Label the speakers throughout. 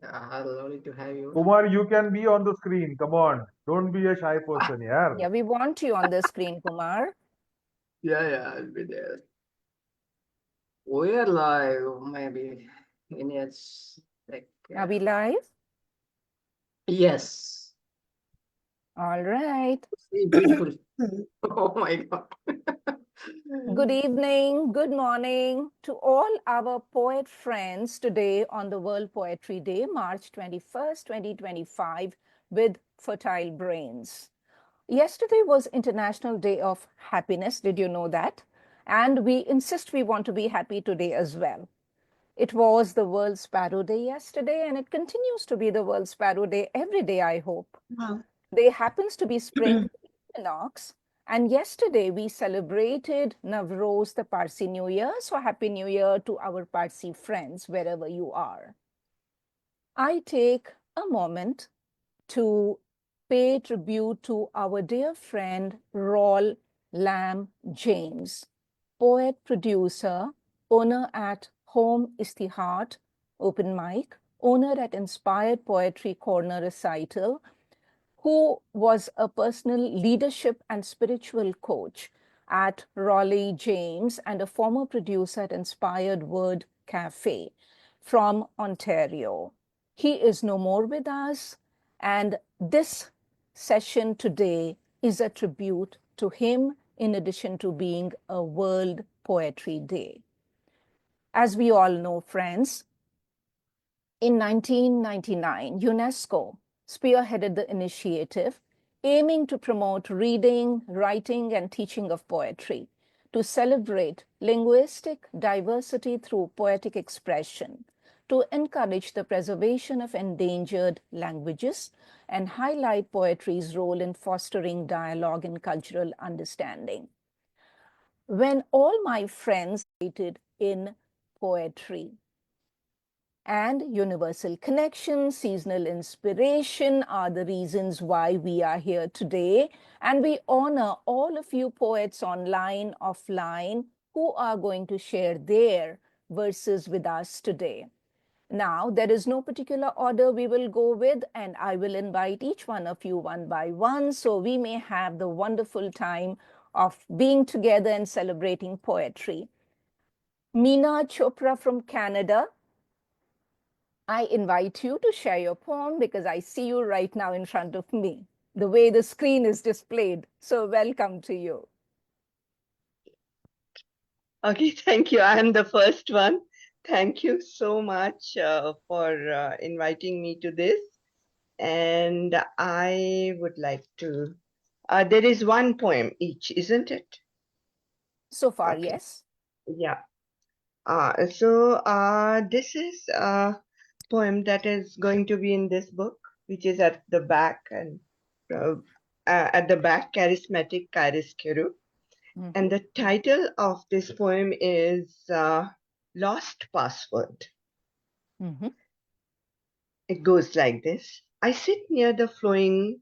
Speaker 1: Lovely to have you.
Speaker 2: Kumar, you can be on the screen. Come on. Don't be a shy person, yeah.
Speaker 3: Yeah, we want you on the screen, Kumar.
Speaker 1: Yeah, I'll be there. We're live, maybe in its like
Speaker 3: Are we live?
Speaker 1: yes.
Speaker 3: All right.
Speaker 1: See, beautiful. Oh my God.
Speaker 3: Good evening, good morning to all our poet friends today on the World Poetry Day, March 21st, 2025, with fertile brains. Yesterday was International Day of Happiness. Did you know that? And we insist we want to be happy today as well. It was the World Sparrow Day yesterday, and it continues to be the World Sparrow Day every day, I hope.
Speaker 4: Wow.
Speaker 3: There happens to be spring equinox, and yesterday we celebrated Navroz, the Parsi New Year. So happy New Year to our Parsi friends, wherever you are. I take a moment to pay tribute to our dear friend Roll Lamb James, poet, producer, owner at Home is the Heart, open mic, owner at Inspired Poetry Corner Recital, who was a personal leadership and spiritual coach at Raleigh James and a former producer at Inspired Word Cafe from Ontario. He is no more with us, and this session today is a tribute to him in addition to being a World Poetry Day. As we all know, friends, in 1999, UNESCO spearheaded the initiative aiming to promote reading, writing, and teaching of poetry, to celebrate linguistic diversity through poetic expression, to encourage the preservation of endangered languages, and highlight poetry's role in fostering dialogue and cultural understanding. When all my friends waited in poetry, and universal connection, seasonal inspiration are the reasons why we are here today. And we honor all of you poets online, offline, who are going to share their verses with us today. Now, there is no particular order we will go with, and I will invite each one of you one by one so we may have the wonderful time of being together and celebrating poetry. Meena Chopra from Canada, I invite you to share your poem because I see you right now in front of me, the way the screen is displayed. So welcome to you.
Speaker 4: Okay, thank you. I am the first one. Thank you so much for inviting me to this. And I would like to, there is one poem each, isn't it?
Speaker 3: So far,
Speaker 4: Okay,
Speaker 3: yes.
Speaker 4: yeah. This is a poem that is going to be in this book, which is at the back and Charismatic Chiaroscuro. And the title of this poem is Lost Password. It goes like this. I sit near a flowing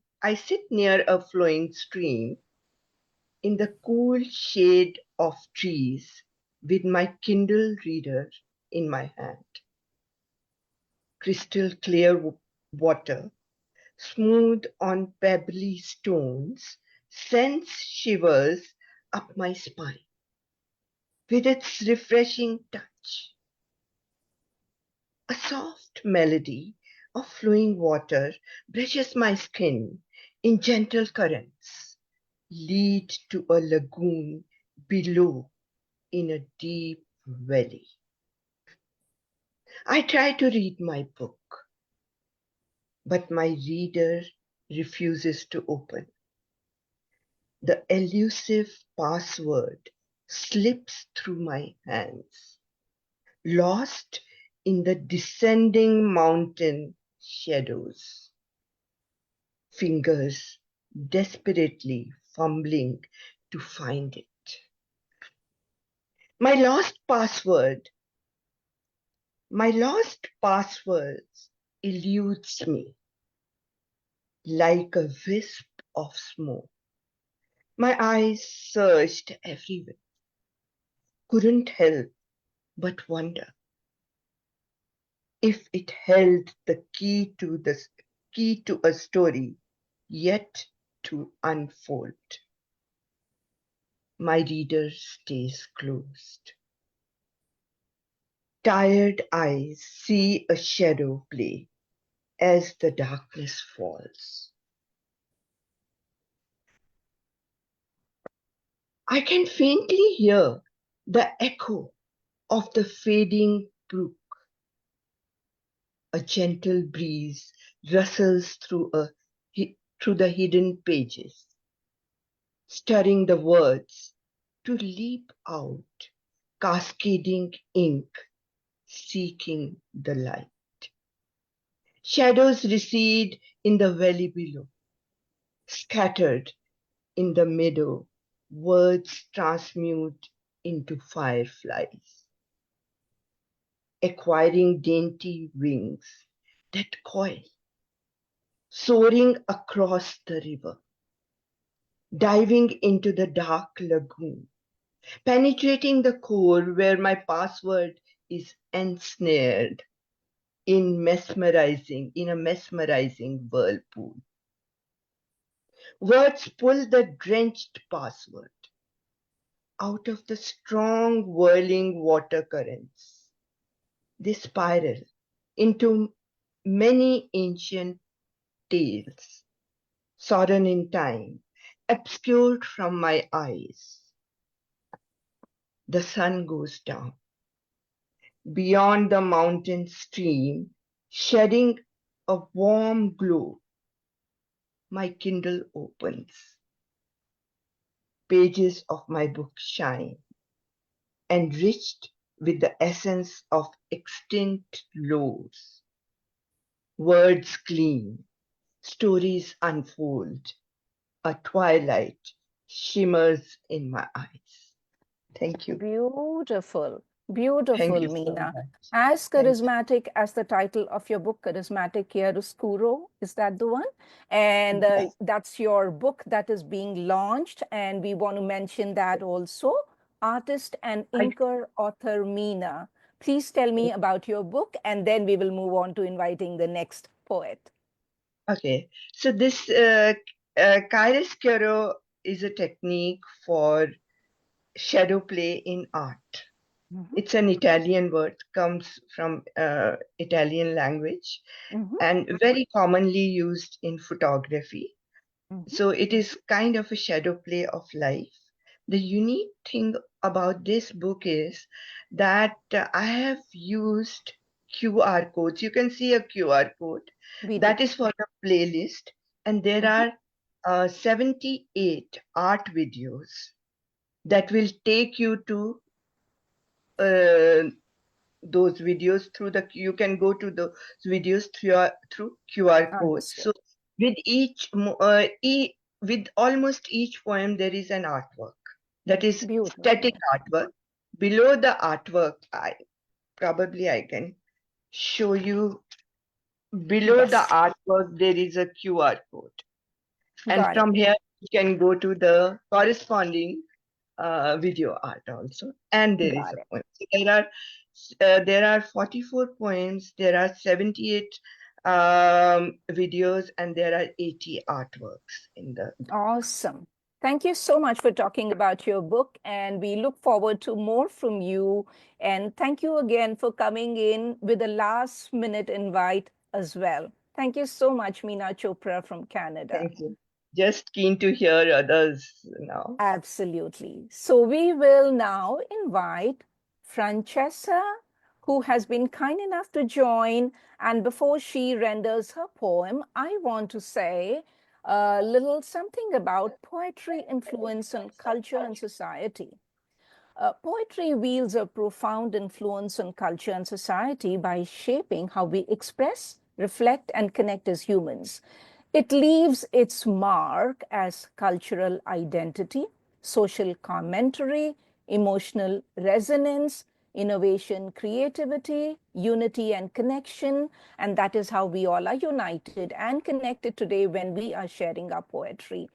Speaker 4: stream in the cool shade of trees with my Kindle reader in my hand. Crystal clear water, smooth on pebbly stones, sends shivers up my spine with its refreshing touch. A soft melody of flowing water brushes my skin in gentle currents, lead to a lagoon below in a deep valley. I try to read my book, but my reader refuses to open. The elusive password slips through my hands, lost in the descending mountain shadows. Fingers desperately fumbling to find it. My lost password, my lost password eludes me like a wisp of smoke. My eyes searched everywhere, couldn't help but wonder. if it held the key to a story yet to unfold. My reader stays closed. Tired eyes see a shadow play as the darkness falls. I can faintly hear the echo of the fading brook. A gentle breeze rustles through the hidden pages, stirring the words to leap out, cascading ink, seeking the light. Shadows recede in the valley below, scattered in the meadow, words transmute into fireflies, acquiring dainty wings that coil, soaring across the river, diving into the dark lagoon, penetrating the core where my password is ensnared in a mesmerizing whirlpool. Words pull the drenched password out of the strong whirling water currents. They spiral into many ancient tales, sodden in time, obscured from my eyes. The sun goes down. Beyond the mountain stream, shedding a warm glow, my Kindle opens. Pages of my book shine, enriched with the essence of extinct lores. Words gleam, stories unfold, a twilight shimmers in my eyes. Thank you.
Speaker 3: Beautiful, beautiful,
Speaker 4: Thank you so
Speaker 3: Meena.
Speaker 4: much.
Speaker 3: As
Speaker 4: Thank you.
Speaker 3: charismatic as the title of your book, Charismatic Chiaroscuro, is that the one? And
Speaker 4: Yes.
Speaker 3: that's your book that is being launched. And we want to mention that also. Artist and inker author Meena. Please tell me about your book, and then we will move on to inviting the next poet.
Speaker 4: Okay, so this chiaroscuro is a technique for shadow play in art.
Speaker 3: Mhm,
Speaker 4: It's an Italian word, comes from Italian language,
Speaker 3: mhm,
Speaker 4: and very commonly used in photography.
Speaker 3: mhm.
Speaker 4: So it is kind of a shadow play of life. The unique thing about this book is that I have used QR codes. You can see a QR code
Speaker 3: We do.
Speaker 4: that is for the playlist, and there
Speaker 3: Mhm.
Speaker 4: are 78 art videos that will take you to those videos through you can go to those videos through QR codes.
Speaker 3: Understood.
Speaker 4: So with with almost each poem there is an artwork that is
Speaker 3: Beautiful.
Speaker 4: static artwork. Below the artwork, I can show you. Below the
Speaker 3: Yes,
Speaker 4: artwork there is a QR code, and
Speaker 3: got it.
Speaker 4: from here you can go to the corresponding video art also, and there is
Speaker 3: Got
Speaker 4: a
Speaker 3: it.
Speaker 4: poem. So there are 44 poems, there are 78 videos, and there are 80 artworks in the.
Speaker 3: Awesome. Thank you so much for talking about your book, and we look forward to more from you. And thank you again for coming in with a last minute invite as well. Thank you so much, Meena Chopra from Canada.
Speaker 4: Thank you. Just keen to hear others now.
Speaker 3: Absolutely. So we will now invite Franchesa, who has been kind enough to join. And before she renders her poem, I want to say a little something about poetry influence on culture and society. Poetry wields a profound influence on culture and society by shaping how we express, reflect, and connect as humans. It leaves its mark as cultural identity, social commentary, emotional resonance, innovation, creativity, unity, and connection. And that is how we all are united and connected today when we are sharing our poetry.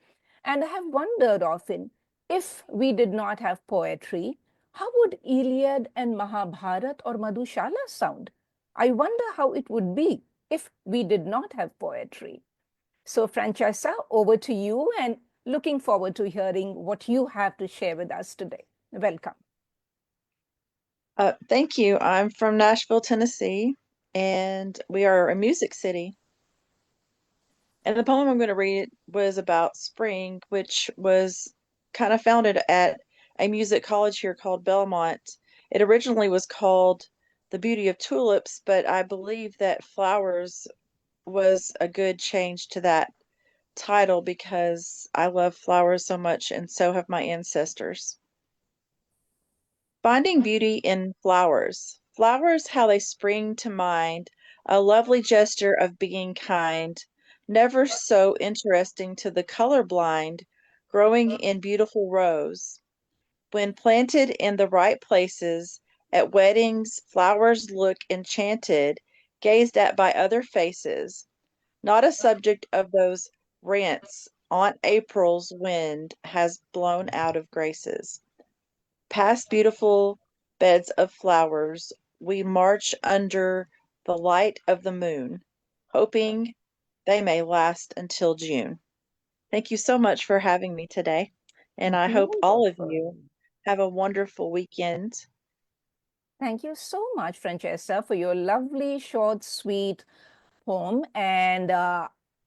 Speaker 3: And I have wondered often, if we did not have poetry, how would Iliad and Mahabharat or Madhushala sound? I wonder how it would be if we did not have poetry. So, Franchesa, over to you, and looking forward to hearing what you have to share with us today. Welcome.
Speaker 5: Thank you. I'm from Nashville, Tennessee, and we are a music city. And the poem I'm going to read was about spring, which was kind of founded at a music college here called Belmont. It originally was called The Beauty of Tulips, but I believe that flowers was a good change to that title because I love flowers so much, and so have my ancestors. Finding beauty in flowers. Flowers, how they spring to mind, a lovely gesture of being kind, never so interesting to the color blind, growing in beautiful rows. When planted in the right places, at weddings, flowers look enchanted, gazed at by other faces, not a subject of those rants Aunt April's wind has blown out of graces. Past beautiful beds of flowers, we march under the light of the moon, hoping they may last until June. Thank you so much for having me today, and I hope all of you have a wonderful weekend.
Speaker 3: Thank you so much, Franchesa, for your lovely, short, sweet poem. And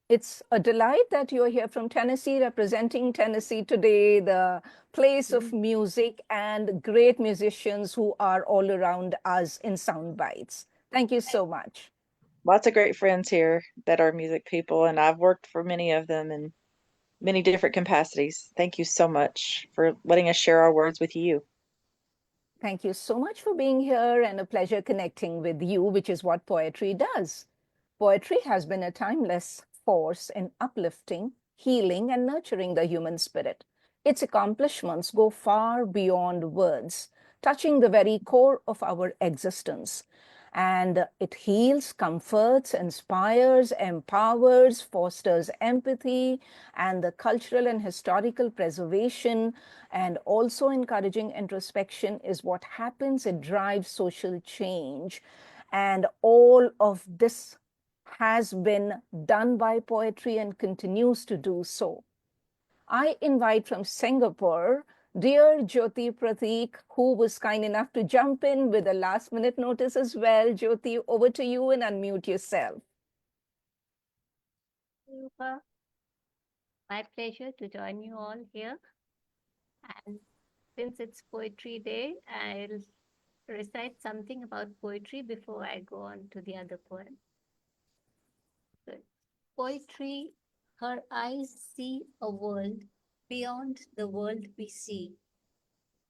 Speaker 3: it's a delight that you're here from Tennessee, representing Tennessee today, the place of music and great musicians who are all around us in sound bites. Thank you so much.
Speaker 5: Lots of great friends here that are music people, and I've worked for many of them in many different capacities. Thank you so much for letting us share our words with you.
Speaker 3: Thank you so much for being here, and a pleasure connecting with you, which is what poetry does. Poetry has been a timeless force in uplifting, healing, and nurturing the human spirit. Its accomplishments go far beyond words, touching the very core of our existence. And it heals, comforts, inspires, empowers, fosters empathy, and the cultural and historical preservation, and also encouraging introspection is what happens. It drives social change. And all of this has been done by poetry and continues to do so. I invite from Singapore dear Jyoti Prateek, who was kind enough to jump in with a last minute notice as well. Jyoti, over to you, and unmute yourself.
Speaker 6: Rupa, my pleasure to join you all here. And since it's Poetry Day, I'll recite something about poetry before I go on to the other poem. Good. Poetry, her eyes see a world beyond the world we see,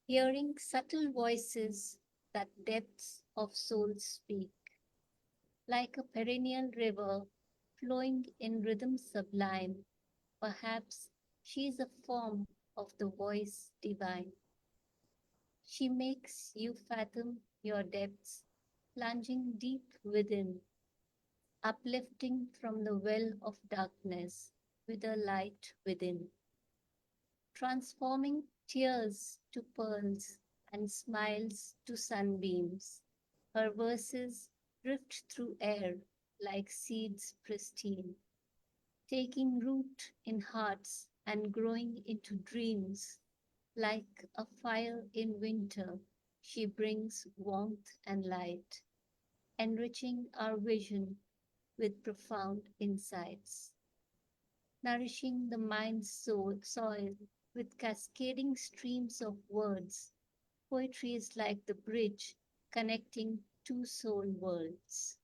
Speaker 6: hearing subtle voices that depths of soul speak, like a perennial river flowing in rhythm sublime. Perhaps she is a form of the voice divine. She makes you fathom your depths, plunging deep within, uplifting from the well of darkness with a light within, transforming tears to pearls and smiles to sunbeams. Her verses drift through air like seeds pristine, taking root in hearts and growing into dreams. Like a fire in winter, she brings warmth and light, enriching our vision with profound insights, nourishing the mind's soil with cascading streams of words. Poetry is like the bridge connecting two soul worlds.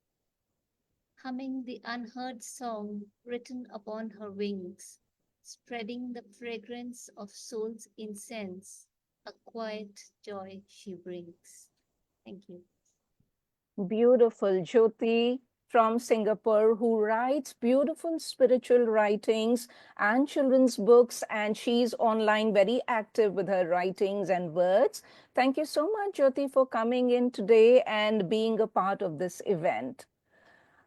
Speaker 6: Humming the unheard song written upon her wings, spreading the fragrance of soul's incense, a quiet joy she brings. Thank you.
Speaker 3: Beautiful. Jyoti from Singapore, who writes beautiful spiritual writings and children's books, and she's online very active with her writings and words. Thank you so much, Jyoti, for coming in today and being a part of this event.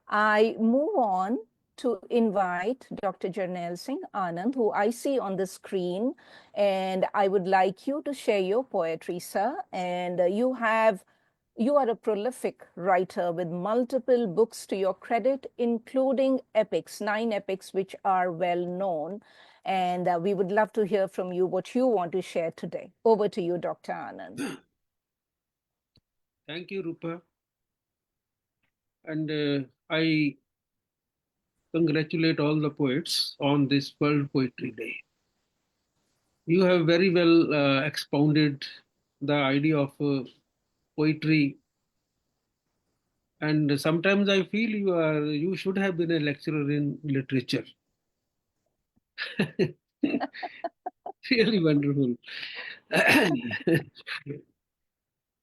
Speaker 3: I move on to invite Dr. Jernail Anand, who I see on the screen, and I would like you to share your poetry, sir. And you have You are a prolific writer with multiple books to your credit, including epics, 9 epics, which are well known. And we would love to hear from you what you want to share today. Over to you, Dr. Anand.
Speaker 7: Thank you, Rupa. And I congratulate all the poets on this World Poetry Day. You have very well expounded the idea of poetry, and sometimes I feel you should have been a lecturer in literature. Really wonderful.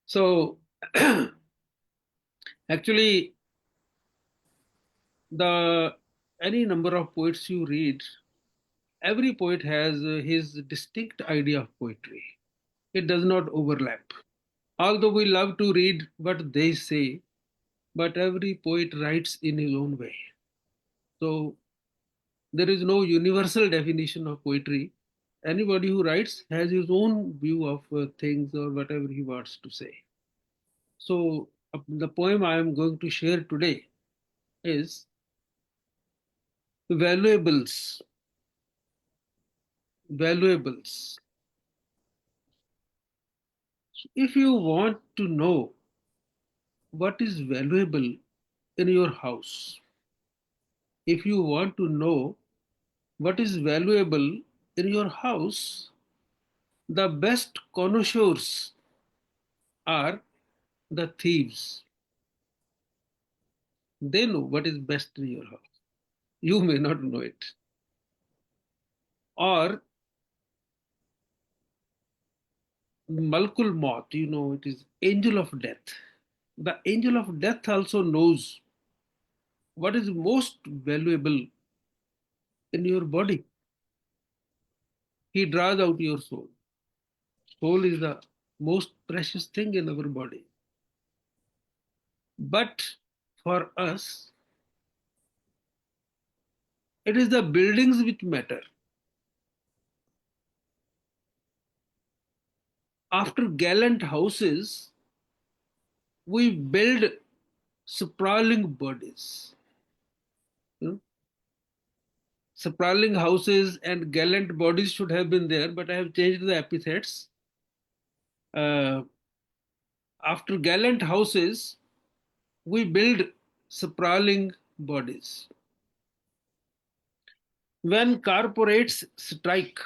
Speaker 7: So actually, any number of poets you read, every poet has his distinct idea of poetry. It does not overlap. Although we love to read what they say, but every poet writes in his own way. So there is no universal definition of poetry. Anybody who writes has his own view of things or whatever he wants to say. So the poem I am going to share today is Valuables. Valuables. If you want to know what is valuable in your house, if you want to know what is valuable in your house, the best connoisseurs are the thieves. They know what is best in your house. You may not know it. Or Malkul Maut, it is angel of death. The angel of death also knows what is most valuable in your body. He draws out your soul. Soul is the most precious thing in our body. But for us, it is the buildings which matter. After gallant houses, we build sprawling bodies. Sprawling houses and gallant bodies should have been there, but I have changed the epithets. After gallant houses, we build sprawling bodies. When corporates strike,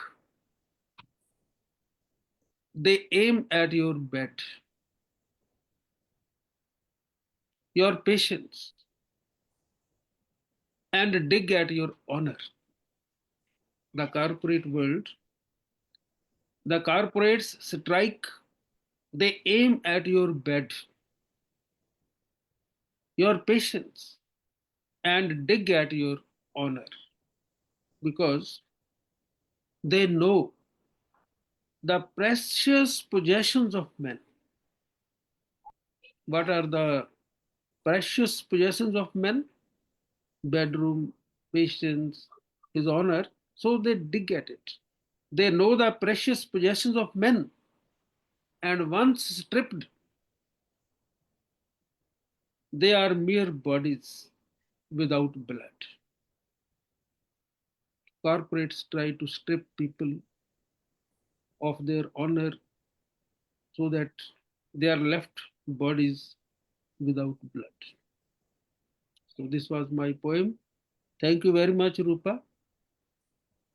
Speaker 7: they aim at your bed, your patience, and dig at your honor. The corporate world, the corporates strike, they aim at your bed, your patience, and dig at your honor, because they know the precious possessions of men. What are the precious possessions of men? Bedroom, patience, his honor. So they dig at it. They know the precious possessions of men, and once stripped, they are mere bodies without blood. Corporates try to strip people of their honor so that they are left bodies without blood. So this was my poem. Thank you very much, Rupa.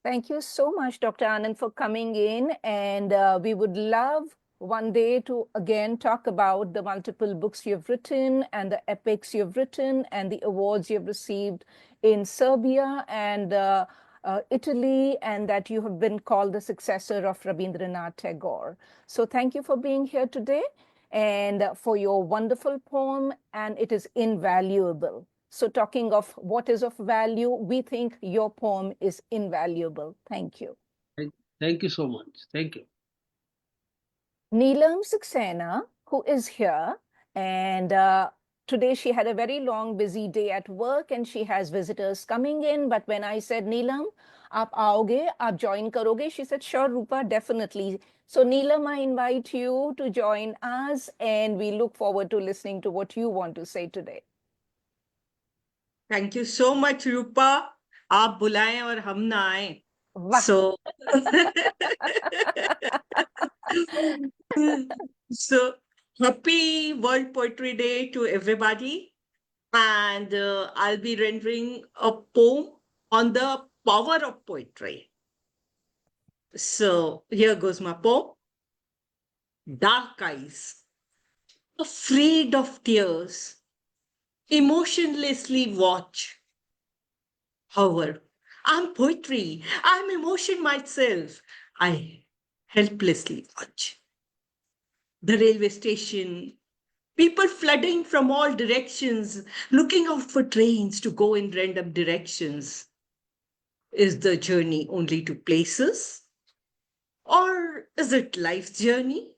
Speaker 3: Thank you so much, Dr. Anand, for coming in. And we would love one day to again talk about the multiple books you've written and the epics you've written and the awards you've received in Serbia and Italy, and that you have been called the successor of Rabindranath Tagore. So thank you for being here today and for your wonderful poem, and it is invaluable. So talking of what is of value, we think your poem is invaluable. Thank you.
Speaker 7: Thank you so much. Thank you.
Speaker 3: Neelam Saxena, who is here, and today she had a very long, busy day at work and she has visitors coming in. But when I said, Neelam, aap aoge, aap join karoge, she said, sure, Rupa, definitely. So Neelam, I invite you to join us and we look forward to listening to what you want to say today.
Speaker 4: Thank you so much, Rupa. आप बुलाएं और हम ना आए.
Speaker 3: Wow.
Speaker 4: So happy World Poetry Day to everybody. And I'll be rendering a poem on the power of poetry. So here goes my poem. Dark eyes, afraid of tears, emotionlessly watch. However, I'm poetry, I'm emotion myself. I helplessly watch. The railway station, people flooding from all directions, looking out for trains to go in random directions. Is the journey only to places? Or is it life's journey?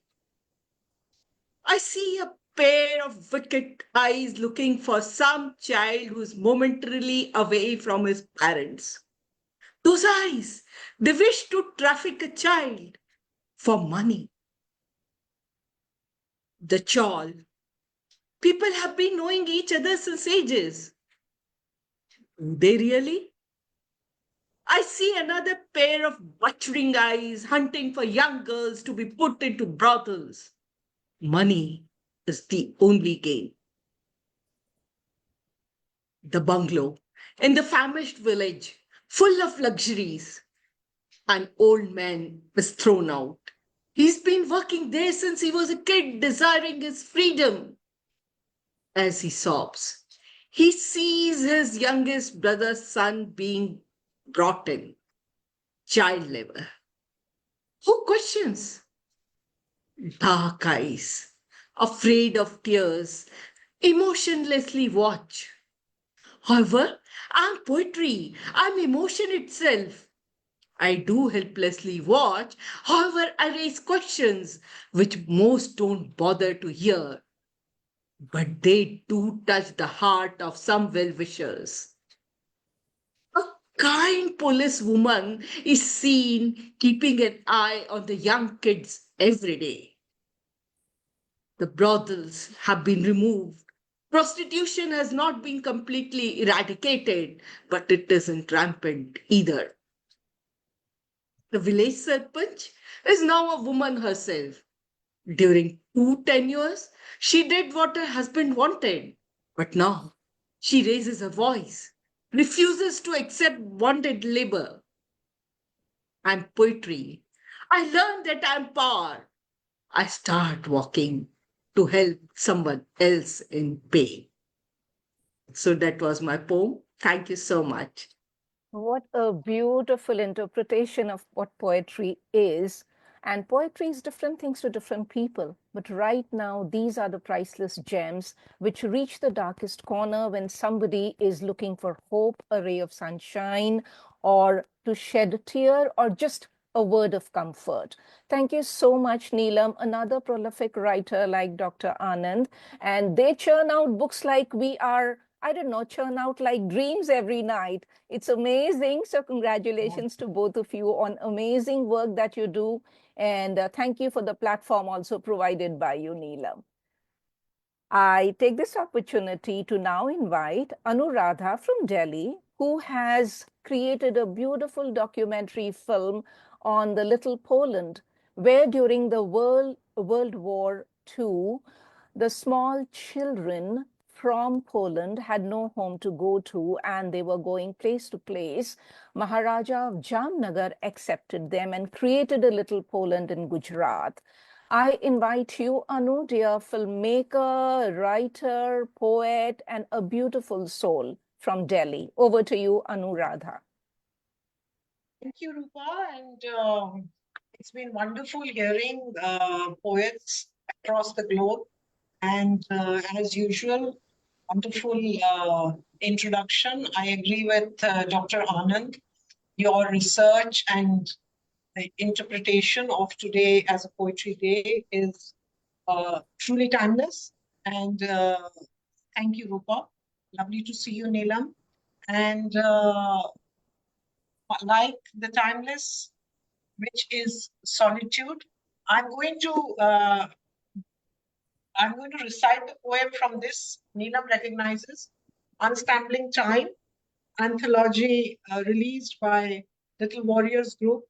Speaker 4: I see a pair of wicked eyes looking for some child who's momentarily away from his parents. Those eyes, they wish to traffic a child for money. The chawl, people have been knowing each other since ages. Do they really? I see another pair of butchering eyes hunting for young girls to be put into brothels. Money is the only game. The bungalow in the famished village, full of luxuries. An old man is thrown out. He's been working there since he was a kid, desiring his freedom. As he sobs, he sees his youngest brother's son being brought in, child labor. Who questions? Dark eyes, afraid of tears, emotionlessly watch. However, I'm poetry, I'm emotion itself. I do helplessly watch, however, I raise questions which most don't bother to hear. But they do touch the heart of some well wishers. A kind policewoman is seen keeping an eye on the young kids every day. The brothels have been removed. Prostitution has not been completely eradicated, but it isn't rampant either. The village Sarpanch is now a woman herself. During 2 tenures, she did what her husband wanted. But now, she raises her voice, refuses to accept wanted labor. I'm poetry. I learn that I'm power. I start walking to help someone else in pain. So that was my poem. Thank you so much.
Speaker 3: What a beautiful interpretation of what poetry is. And poetry is different things to different people. But right now, these are the priceless gems which reach the darkest corner when somebody is looking for hope, a ray of sunshine, or to shed a tear, or just a word of comfort. Thank you so much, Neelam, another prolific writer like Dr. Anand. And they churn out books like we are, I don't know, churn out like dreams every night. It's amazing. So congratulations to both of you on amazing work that you do. And thank you for the platform also provided by you, Neelam. I take this opportunity to now invite Anuradha from Delhi, who has created a beautiful documentary film on the Little Poland, where during the World War II, the small children from Poland had no home to go to and they were going place to place. Maharaja of Jamnagar accepted them and created a Little Poland in Gujarat. I invite you, Anu, dear filmmaker, writer, poet, and a beautiful soul from Delhi. Over to you, Anuradha.
Speaker 8: Thank you, Rupa. And it's been wonderful hearing poets across the globe. And as usual, wonderful introduction. I agree with Dr. Anand. Your research and the interpretation of today as a poetry day is truly timeless. And thank you, Rupa. Lovely to see you, Neelam. And like the timeless, which is solitude, I'm going to recite the poem from this. Neelam recognizes Unstambling Time, anthology released by Little Warriors Group,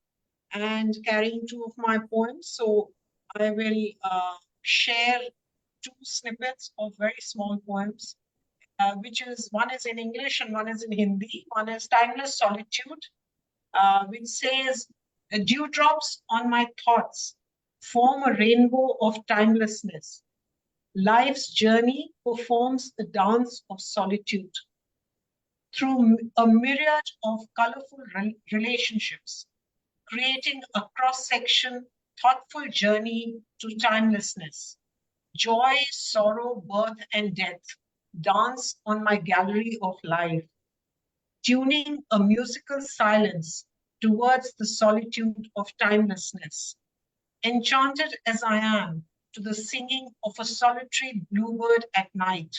Speaker 8: and carrying two of my poems. So I will share two snippets of very small poems, one is in English and one is in Hindi. One is Timeless Solitude, which says, dewdrops on my thoughts form a rainbow of timelessness. Life's journey performs the dance of solitude. Through a myriad of colorful relationships, creating a cross-section, thoughtful journey to timelessness. Joy, sorrow, birth, and death dance on my gallery of life, tuning a musical silence towards the solitude of timelessness. Enchanted as I am to the singing of a solitary bluebird at night,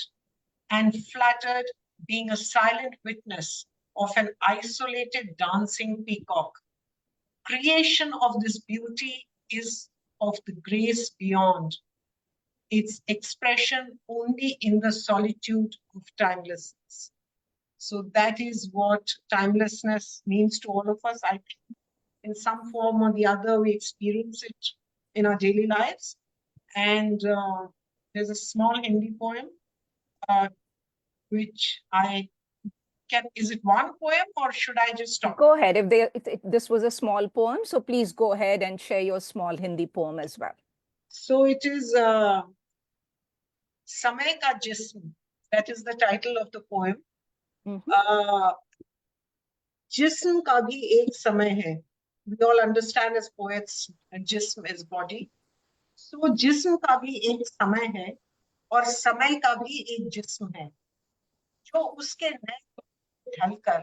Speaker 8: and flattered being a silent witness of an isolated dancing peacock. Creation of this beauty is of the grace beyond, its expression only in the solitude of timelessness. So that is what timelessness means to all of us. I think in some form or the other, we experience it in our daily lives. And there's a small Hindi poem, which I can, is it one poem or should I just stop?
Speaker 3: Go ahead. If this was a small poem, so please go ahead and share your small Hindi poem as well.
Speaker 8: So it is Samay Ka Jism. That is the title of the poem. Jism ka bhi ek samay hai. We all understand as poets, jism is body. So jism ka bhi ek samay hai, aur samay ka bhi ek jism hai. जो उसके नए ढलकर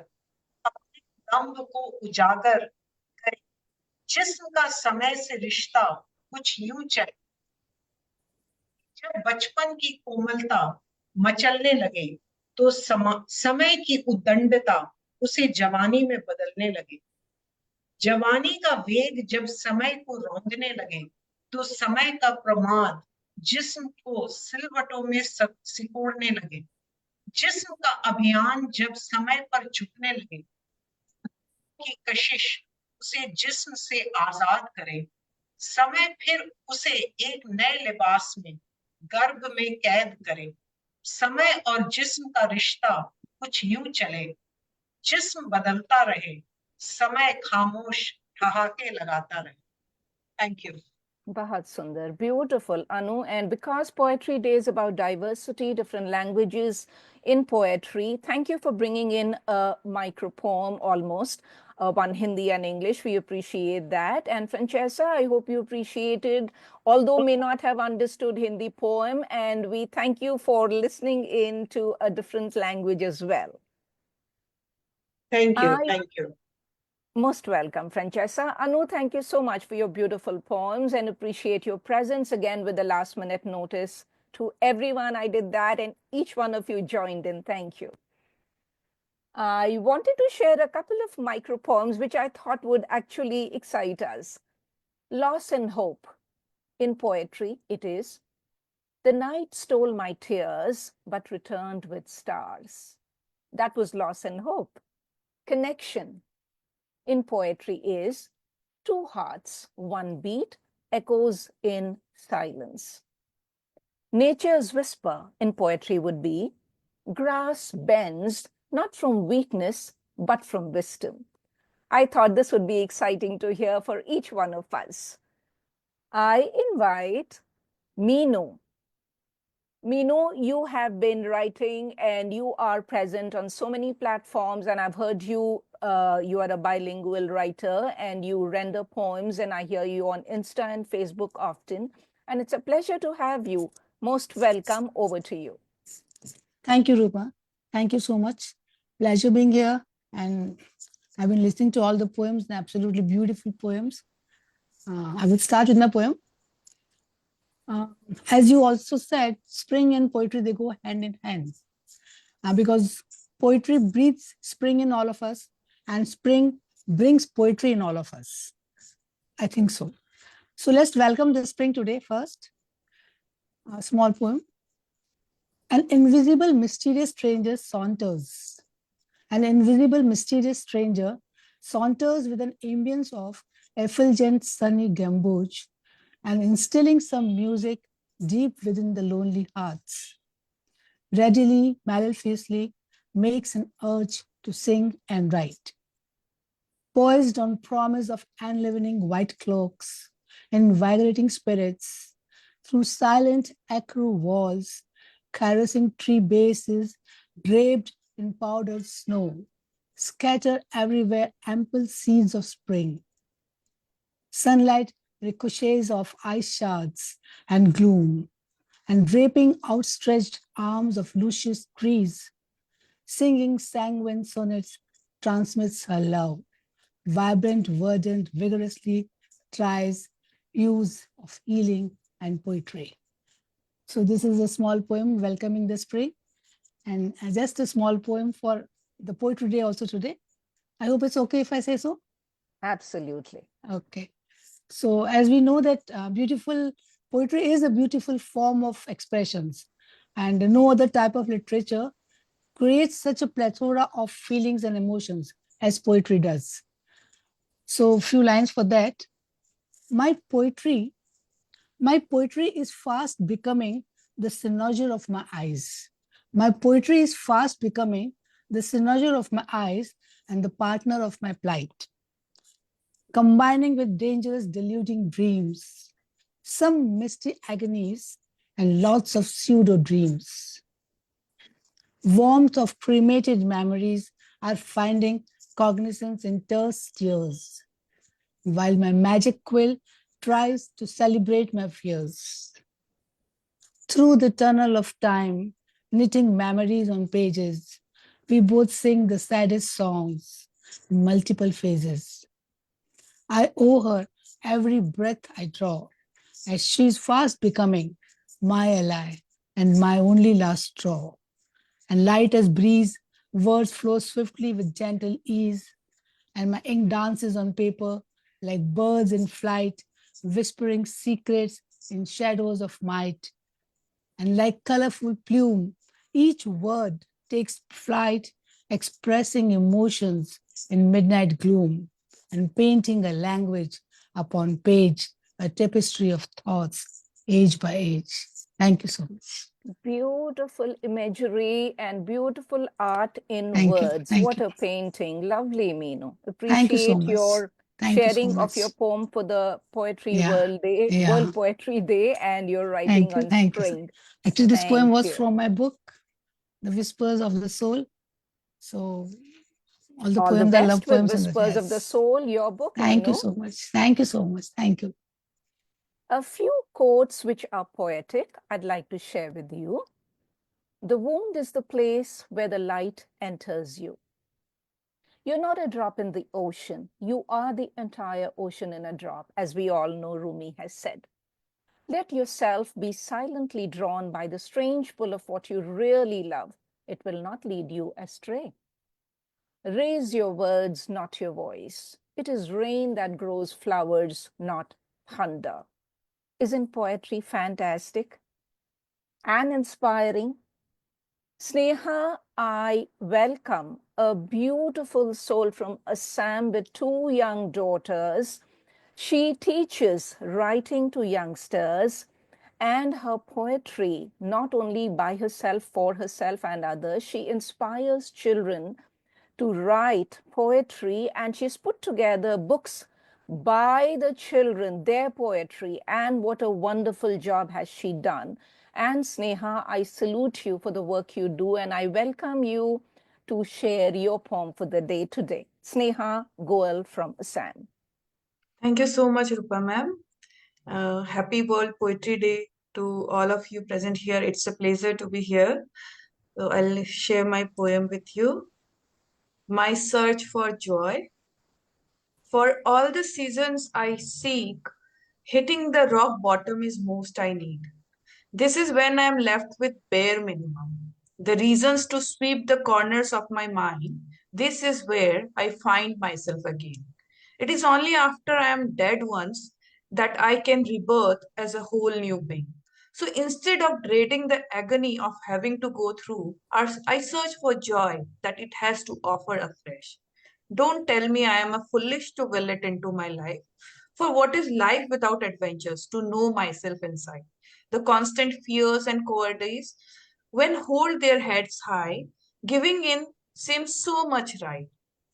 Speaker 8: अपने दम्भ को उजागर करे, जिस्म का समय से रिश्ता कुछ यूं चले। जब बचपन की कोमलता मचलने लगे तो समय की उद्दंडता उसे जवानी में बदलने लगे। जवानी का वेग जब समय को रौंदने लगे तो समय का प्रमाद जिस्म को सिलवटों में सिकोड़ने लगे। जिस्म का अभियान जब समय पर झुकने लगे की कशिश उसे जिस्म से आजाद करे, समय फिर उसे एक नए लिबास में गर्भ में कैद करे। समय और जिस्म का रिश्ता कुछ यूं चले, जिस्म बदलता रहे, समय खामोश ठहाके लगाता रहे। Thank you.
Speaker 3: Bahut Sundar, beautiful, Anu. And because Poetry Day is about diversity, different languages in poetry, thank you for bringing in a micro poem almost, one Hindi and English. We appreciate that. And Franchesa, I hope you appreciated, although may not have understood Hindi poem, and we thank you for listening in to a different language as well.
Speaker 8: Thank you. Thank you.
Speaker 3: Most welcome, Franchesa. Anu, thank you so much for your beautiful poems and appreciate your presence again with the last minute notice. To everyone, I did that and each one of you joined in. Thank you. I wanted to share a couple of micro poems which I thought would actually excite us. Loss and Hope. In poetry, it is, the night stole my tears but returned with stars. That was Loss and Hope. Connection. In poetry is, two hearts, one beat, echoes in silence. Nature's whisper in poetry would be, grass bends not from weakness, but from wisdom. I thought this would be exciting to hear for each one of us. I invite Meenu. Meenu, you have been writing and you are present on so many platforms, and I've heard you, you are a bilingual writer and you render poems, and I hear you on Insta and Facebook often. And it's a pleasure to have you. Most welcome. Over to you.
Speaker 9: Thank you, Rupa. Thank you so much. Pleasure being here. And I've been listening to all the poems, the absolutely beautiful poems. I will start with my poem. As you also said, spring and poetry, they go hand in hand. Because poetry breathes spring in all of us, and spring brings poetry in all of us. I think so. So let's welcome the spring today first. A small poem. An invisible, mysterious stranger saunters. An invisible, mysterious stranger saunters with an ambience of effulgent, sunny gamboge and instilling some music deep within the lonely hearts. Readily, maliciously, makes an urge to sing and write. Poised on promise of enlivening white cloaks, invigorating spirits, through silent acro walls, caressing tree bases draped in powdered snow, scatter everywhere ample seeds of spring. Sunlight ricochets off ice shards and gloom, and draping outstretched arms of luscious trees, singing sanguine sonnets, transmits her love. Vibrant, verdant, vigorously tries use of healing and poetry. So this is a small poem welcoming the spring, and just a small poem for the Poetry Day also today. I hope it's okay if I say so.
Speaker 3: Absolutely.
Speaker 9: Okay. So as we know that beautiful poetry is a beautiful form of expressions, and no other type of literature creates such a plethora of feelings and emotions as poetry does. So a few lines for that. My poetry is fast becoming the cynosure of my eyes. My poetry is fast becoming the cynosure of my eyes and the partner of my plight, combining with dangerous deluding dreams, some misty agonies and lots of pseudo dreams. Warmth of cremated memories are finding cognizance in terse tears, while my magic quill tries to celebrate my fears. Through the tunnel of time, knitting memories on pages, we both sing the saddest songs in multiple phases. I owe her every breath I draw, as she's fast becoming my ally and my only last straw. And light as breeze, words flow swiftly with gentle ease, and my ink dances on paper like birds in flight, whispering secrets in shadows of might. And like colorful plume, each word takes flight, expressing emotions in midnight gloom, and painting a language upon page, a tapestry of thoughts, age by age. Thank you so much.
Speaker 3: Beautiful imagery and beautiful art in
Speaker 9: Thank you.
Speaker 3: words.
Speaker 9: Thank
Speaker 3: What
Speaker 9: you.
Speaker 3: a painting. Lovely, Meenu.
Speaker 9: Thank you so
Speaker 3: Appreciate
Speaker 9: much.
Speaker 3: your
Speaker 9: Thank you so
Speaker 3: sharing of
Speaker 9: much.
Speaker 3: your poem for the Poetry
Speaker 9: Yeah,
Speaker 3: World Day,
Speaker 9: yeah.
Speaker 3: World Poetry Day, and your writing
Speaker 9: Thank you.
Speaker 3: on
Speaker 9: Thank you.
Speaker 3: spring.
Speaker 9: Actually, this poem
Speaker 3: Thank
Speaker 9: was
Speaker 3: you.
Speaker 9: from my book, The Whispers of the Soul. So all the
Speaker 3: All the
Speaker 9: poems, I love
Speaker 3: best with
Speaker 9: poems in the
Speaker 3: Whispers of the
Speaker 9: yes.
Speaker 3: Soul, your book,
Speaker 9: Thank you
Speaker 3: Meenu.
Speaker 9: so much. Thank you so much. Thank you.
Speaker 3: A few quotes which are poetic I'd like to share with you. The wound is the place where the light enters you. You're not a drop in the ocean. You are the entire ocean in a drop, as we all know Rumi has said. Let yourself be silently drawn by the strange pull of what you really love. It will not lead you astray. Raise your words, not your voice. It is rain that grows flowers, not thunder. Isn't poetry fantastic and inspiring? Sneha, I welcome a beautiful soul from Assam with two young daughters. She teaches writing to youngsters, and her poetry, not only by herself, for herself and others, she inspires children to write poetry, and she's put together books by the children, their poetry, and what a wonderful job has she done. And Sneha, I salute you for the work you do, and I welcome you to share your poem for the day today. Sneha Goel from Assam.
Speaker 10: Thank you so much, Rupa ma'am. Happy World Poetry Day to all of you present here. It's a pleasure to be here. So I'll share my poem with you. My search for joy. For all the seasons I seek, hitting the rock bottom is most I need. This is when I am left with bare minimum. The reasons to sweep the corners of my mind. This is where I find myself again. It is only after I am dead once that I can rebirth as a whole new being. So instead of dreading the agony of having to go through, I search for joy that it has to offer afresh. Don't tell me I am a foolish to will it into my life. For what is life without adventures to know myself inside? The constant fears and cowardice, when hold their heads high, giving in seems so much right.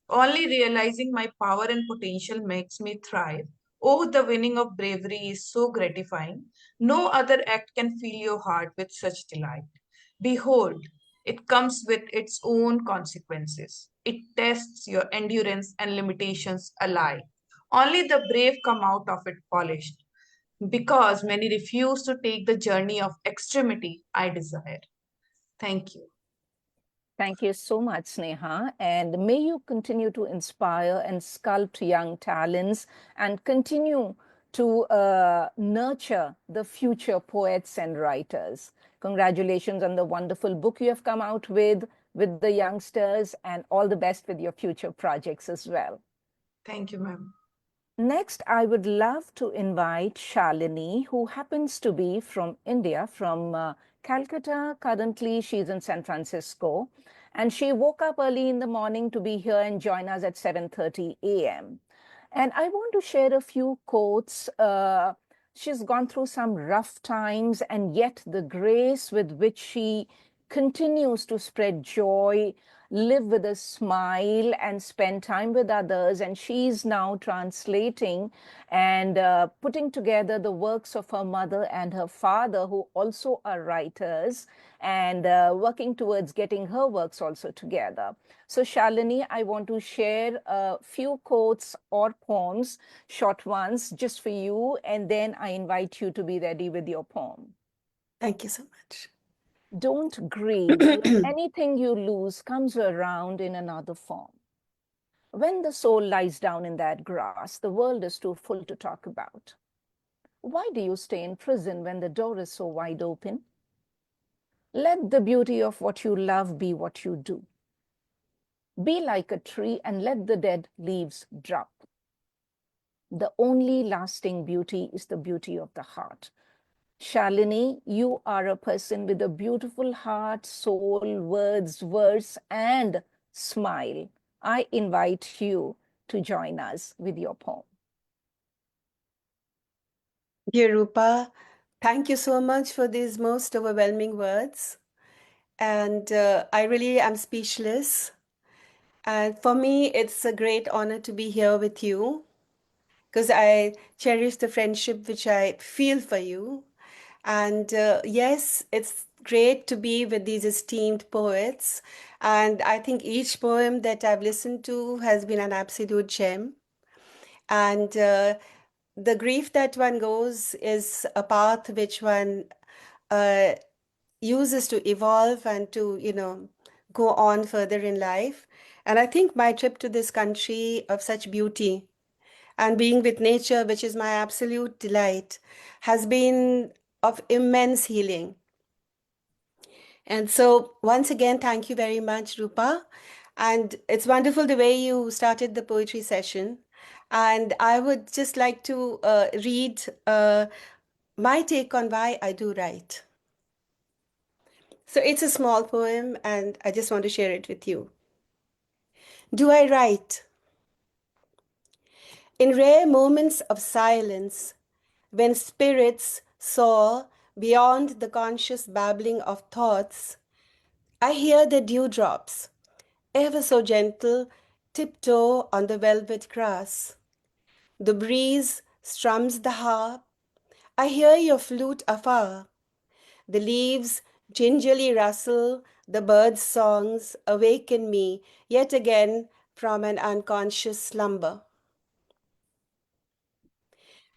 Speaker 10: Only realizing my power and potential makes me thrive. Oh, the winning of bravery is so gratifying. No other act can fill your heart with such delight. Behold, it comes with its own consequences. It tests your endurance and limitations alike. Only the brave come out of it polished, because many refuse to take the journey of extremity I desire. Thank you.
Speaker 3: Thank you so much, Sneha. And may you continue to inspire and sculpt young talents and continue to nurture the future poets and writers. Congratulations on the wonderful book you have come out with the youngsters, and all the best with your future projects as well.
Speaker 10: Thank you, ma'am.
Speaker 3: Next, I would love to invite Shalini, who happens to be from India, from Calcutta. Currently, she's in San Francisco. And she woke up early in the morning to be here and join us at 7:30 a.m. And I want to share a few quotes. She's gone through some rough times, and yet the grace with which she continues to spread joy, live with a smile, and spend time with others. And she's now translating and putting together the works of her mother and her father, who also are writers, and working towards getting her works also together. So Shalini, I want to share a few quotes or poems, short ones, just for you, and then I invite you to be ready with your poem.
Speaker 11: Thank you so much.
Speaker 3: Don't grieve. Anything you lose comes around in another form. When the soul lies down in that grass, the world is too full to talk about. Why do you stay in prison when the door is so wide open? Let the beauty of what you love be what you do. Be like a tree and let the dead leaves drop. The only lasting beauty is the beauty of the heart. Shalini, you are a person with a beautiful heart, soul, words, verse, and smile. I invite you to join us with your poem.
Speaker 11: Dear Rupa, thank you so much for these most overwhelming words. And I really am speechless. And for me, it's a great honor to be here with you because I cherish the friendship which I feel for you. And yes, it's great to be with these esteemed poets. And I think each poem that I've listened to has been an absolute gem. And the grief that one goes is a path which one uses to evolve and to, go on further in life. And I think my trip to this country of such beauty and being with nature, which is my absolute delight, has been of immense healing. And so, once again, thank you very much, Rupa. And it's wonderful the way you started the poetry session. And I would just like to read my take on why I do write. So, it's a small poem, and I just want to share it with you. Do I write? In rare moments of silence, when spirits soar beyond the conscious babbling of thoughts, I hear the dewdrops, ever so gentle, tiptoe on the velvet grass. The breeze strums the harp. I hear your flute afar. The leaves gingerly rustle, the birds' songs awaken me yet again from an unconscious slumber.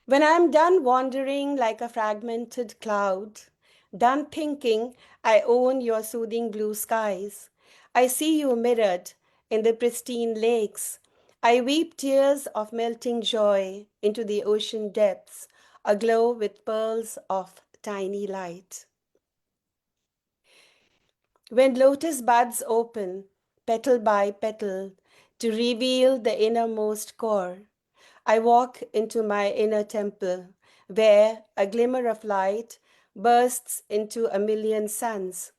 Speaker 11: When I am done wandering like a fragmented cloud, done thinking I own your soothing blue skies, I see you mirrored in the pristine lakes. I weep tears of melting joy into the ocean depths, aglow with pearls of tiny light. When lotus buds open, petal by petal, to reveal the innermost core, I walk into my inner temple, where a glimmer of light bursts into a million suns,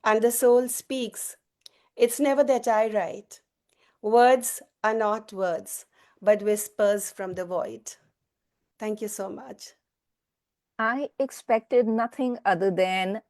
Speaker 11: and the soul speaks. It's never that I write. Words are not words, but whispers from the void. Thank you so much.
Speaker 3: I expected nothing other than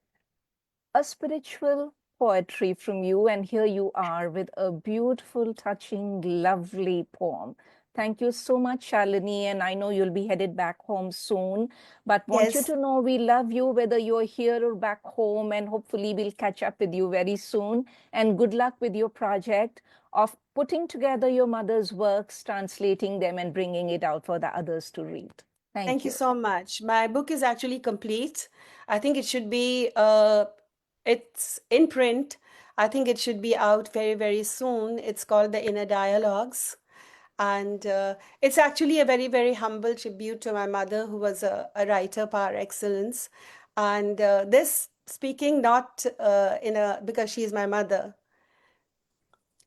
Speaker 3: a spiritual poetry from you, and here you are with a beautiful, touching, lovely poem. Thank you so much, Shalini, and I know you'll be headed back home soon, but want you
Speaker 11: Yes.
Speaker 3: to know we love you whether you're here or back home, and hopefully we'll catch up with you very soon. And good luck with your project of putting together your mother's works, translating them, and bringing it out for the others to read.
Speaker 11: Thank you
Speaker 3: you.
Speaker 11: so much. My book is actually complete. I think it should be, it's in print. I think it should be out very, very soon. It's called The Inner Dialogues. And it's actually a very, very humble tribute to my mother, who was a writer par excellence. And this speaking not because she is my mother,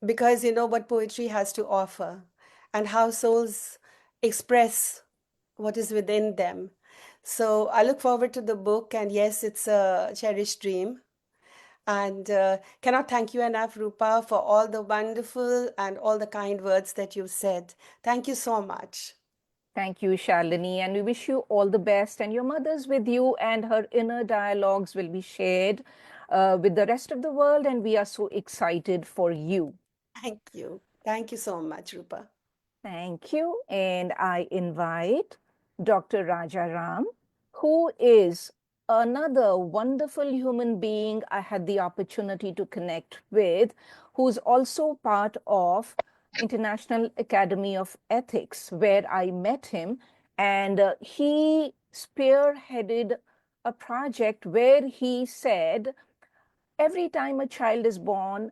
Speaker 11: because you know what poetry has to offer and how souls express what is within them. So I look forward to the book, and yes, it's a cherished dream. And cannot thank you enough, Rupa, for all the wonderful and all the kind words that you've said. Thank you so much.
Speaker 3: Thank you, Shalini, and we wish you all the best. And your mother's with you, and her inner dialogues will be shared with the rest of the world. And we are so excited for you.
Speaker 11: Thank you. Thank you so much, Rupa.
Speaker 3: Thank you. And I invite Dr. Rajaram, who is another wonderful human being I had the opportunity to connect with, who's also part of International Academy of Ethics, where I met him. And he spearheaded a project where he said, every time a child is born,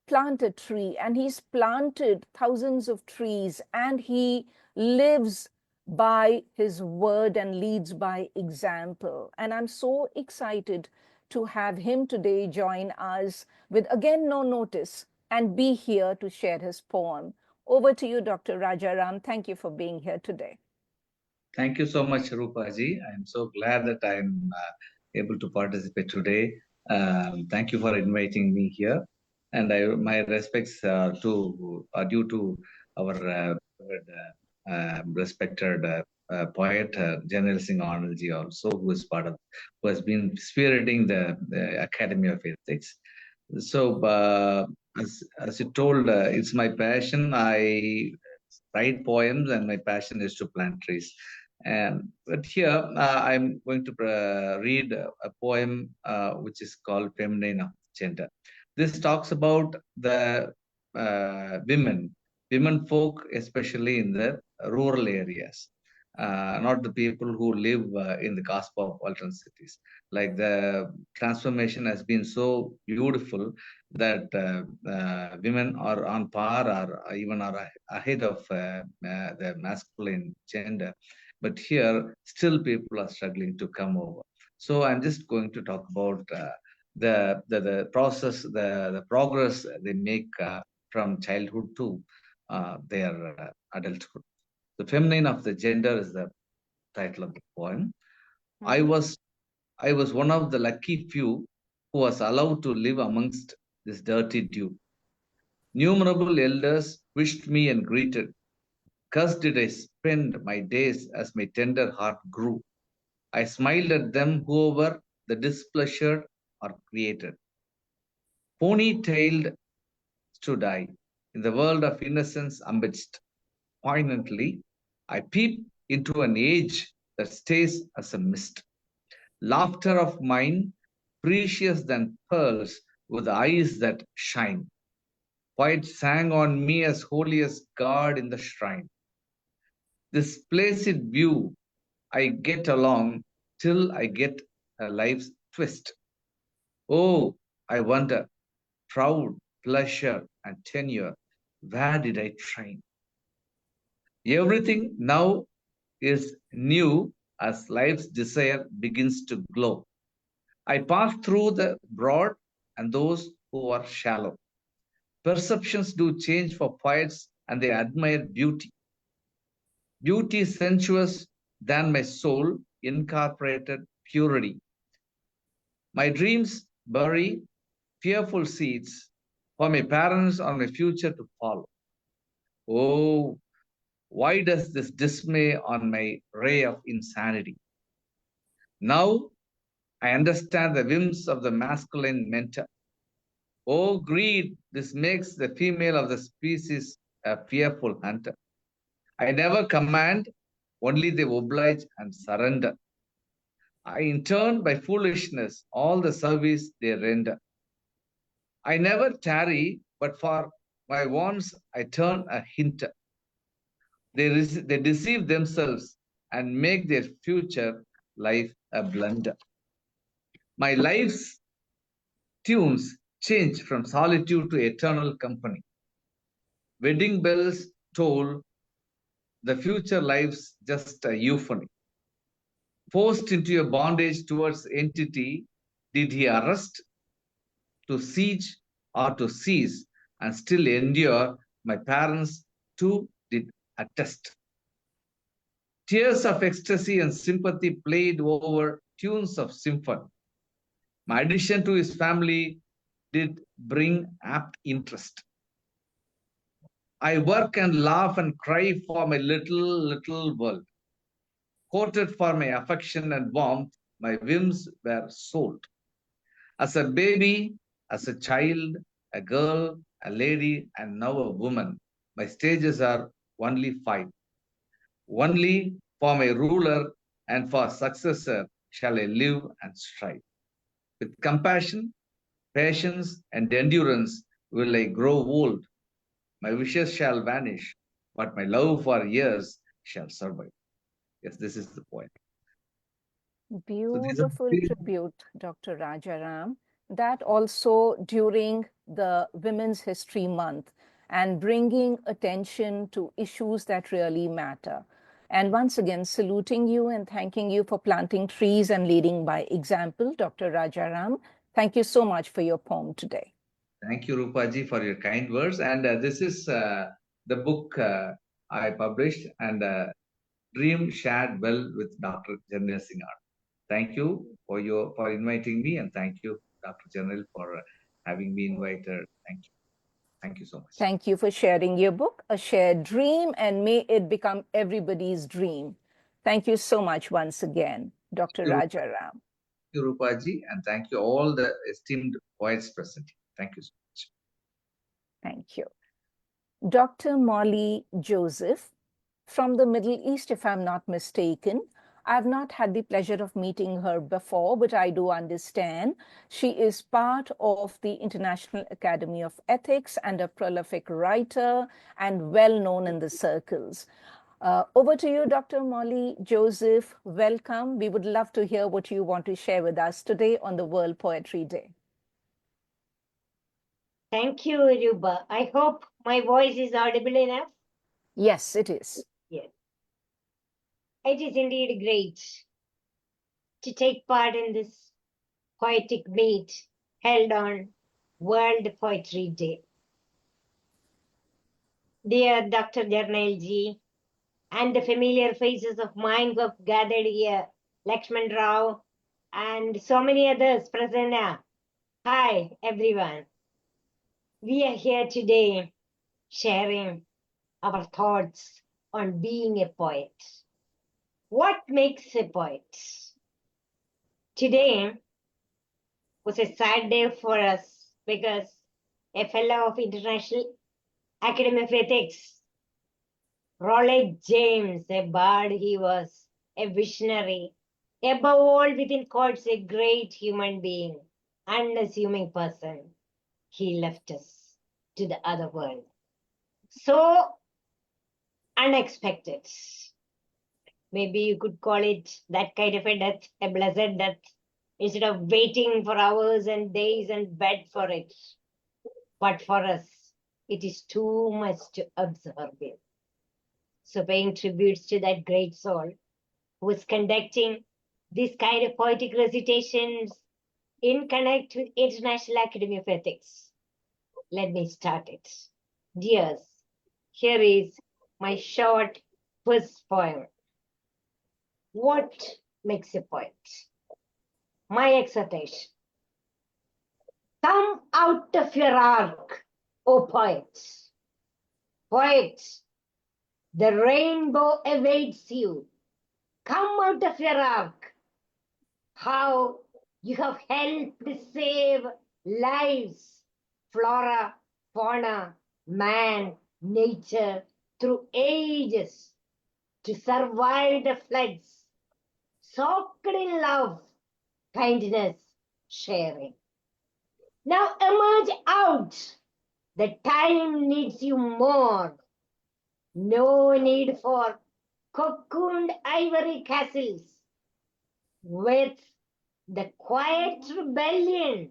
Speaker 3: plant a tree. And he's planted thousands of trees, and he lives by his word and leads by example. And I'm so excited to have him today join us with, again, no notice, and be here to share his poem. Over to you, Dr. Rajaram. Thank you for being here today.
Speaker 12: Thank you so much, Rupa ji. I'm so glad that I'm able to participate today. Thank you for inviting me here. And my respects due to our respected poet, Jernail Anand ji also, who has been spearheading the Academy of Ethics. So, as you told, it's my passion. I write poems, and my passion is to plant trees. But here I'm going to read a poem which is called Feminine of Gender. This talks about the women folk, especially in the rural areas, not the people who live in the cosmopolitan cities. Like the transformation has been so beautiful that women are on par or even are ahead of the masculine gender. But here, still people are struggling to come over. So I'm just going to talk about the process, the progress they make from childhood to their adulthood. The Feminine of the Gender is the title of the poem. I was one of the lucky few who was allowed to live amongst this dirty dew. Numerable elders wished me and greeted. Cursed did I spend my days as my tender heart grew. I smiled at them whoever the displeasure or created. Pony-tailed stood I in the world of innocence amidst. Poignantly, I peep into an age that stays as a mist. Laughter of mine, precious than pearls, with eyes that shine. Quiet sang on me as holiest God in the shrine. This placid view I get along till I get a life's twist. Oh, I wonder, proud, pleasure, and tenure, where did I train? Everything now is new as life's desire begins to glow. I pass through the broad and those who are shallow. Perceptions do change for poets, and they admire beauty. beauty sensuous than my soul incorporated purity. My dreams bury fearful seeds for my parents or my future to follow. Oh, why does this dismay on my ray of insanity? Now I understand the whims of the masculine mentor. Oh, greed, this makes the female of the species a fearful hunter. I never command, only they oblige and surrender. I in turn by foolishness all the service they render. I never tarry, but for my wants I turn a hinter. They deceive themselves and make their future life a blunder. My life's tunes change from solitude to eternal company. Wedding bells toll, the future life's just a euphony. Forced into a bondage towards entity, did he arrest, to siege, or to seize, and still endure? My parents too did attest. Tears of ecstasy and sympathy played over tunes of symphony. My addition to his family did bring apt interest. I work and laugh and cry for my little world. Courted for my affection and warmth, my whims were sold. As a baby, as a child, a girl, a lady, and now a woman, my stages are only 5. Only for my ruler and for successor shall I live and strive. With compassion, patience, and endurance will I grow old. My wishes shall vanish, but my love for years shall survive. Yes, this is the point.
Speaker 3: Beautiful tribute, Dr. Rajaram. That also during the Women's History Month and bringing attention to issues that really matter. And once again, saluting you and thanking you for planting trees and leading by example, Dr. Rajaram. Thank you so much for your poem today.
Speaker 12: Thank you, Rupaji, for your kind words. And this is the book I published, and Dream Shared Well with Dr. Jernail Anand. Thank you for inviting me, and thank you, Dr. Jernail, for having me invited. Thank you. Thank you so much.
Speaker 3: Thank you for sharing your book, A Shared Dream, and may it become everybody's dream. Thank you so much once again, Dr. Rajaram.
Speaker 12: Thank you, Rupaji, and thank you all the esteemed poets present. Thank you so much.
Speaker 3: Thank you. Dr. Molly Joseph, from the Middle East, if I'm not mistaken. I've not had the pleasure of meeting her before, but I do understand she is part of the International Academy of Ethics and a prolific writer and well known in the circles. Over to you, Dr. Molly Joseph. Welcome. We would love to hear what you want to share with us today on the World Poetry Day.
Speaker 13: Thank you, Rupa. I hope my voice is audible enough.
Speaker 3: Yes, it is.
Speaker 13: Yes. It is indeed great to take part in this poetic meet held on World Poetry Day. Dear Dr. Jernail ji, and the familiar faces of mine who have gathered here, Laxman Rao, and so many others, Prasanna. Hi, everyone. We are here today sharing our thoughts on being a poet. What makes a poet? Today was a sad day for us because a fellow of International Academy of Ethics, Roland James, a bard he was, a visionary, above all within quotes, a great human being, unassuming person, he left us to the other world. So unexpected. Maybe you could call it that kind of a death, a blessed death, instead of waiting for hours and days and bed for it. But for us, it is too much to absorb it. So paying tributes to that great soul who is conducting this kind of poetic recitations in connect with International Academy of Ethics. Let me start it. Dears, here is my short First poem. What makes a poet? My exhortation. Come out of your ark, O poets. Poets, the rainbow awaits you. Come out of your ark. How you have helped save lives, flora, fauna, man, nature, through ages, to survive the floods, soaked in love, kindness, sharing. Now emerge out. The time needs you more. No need for cocooned ivory castles. With the quiet rebellion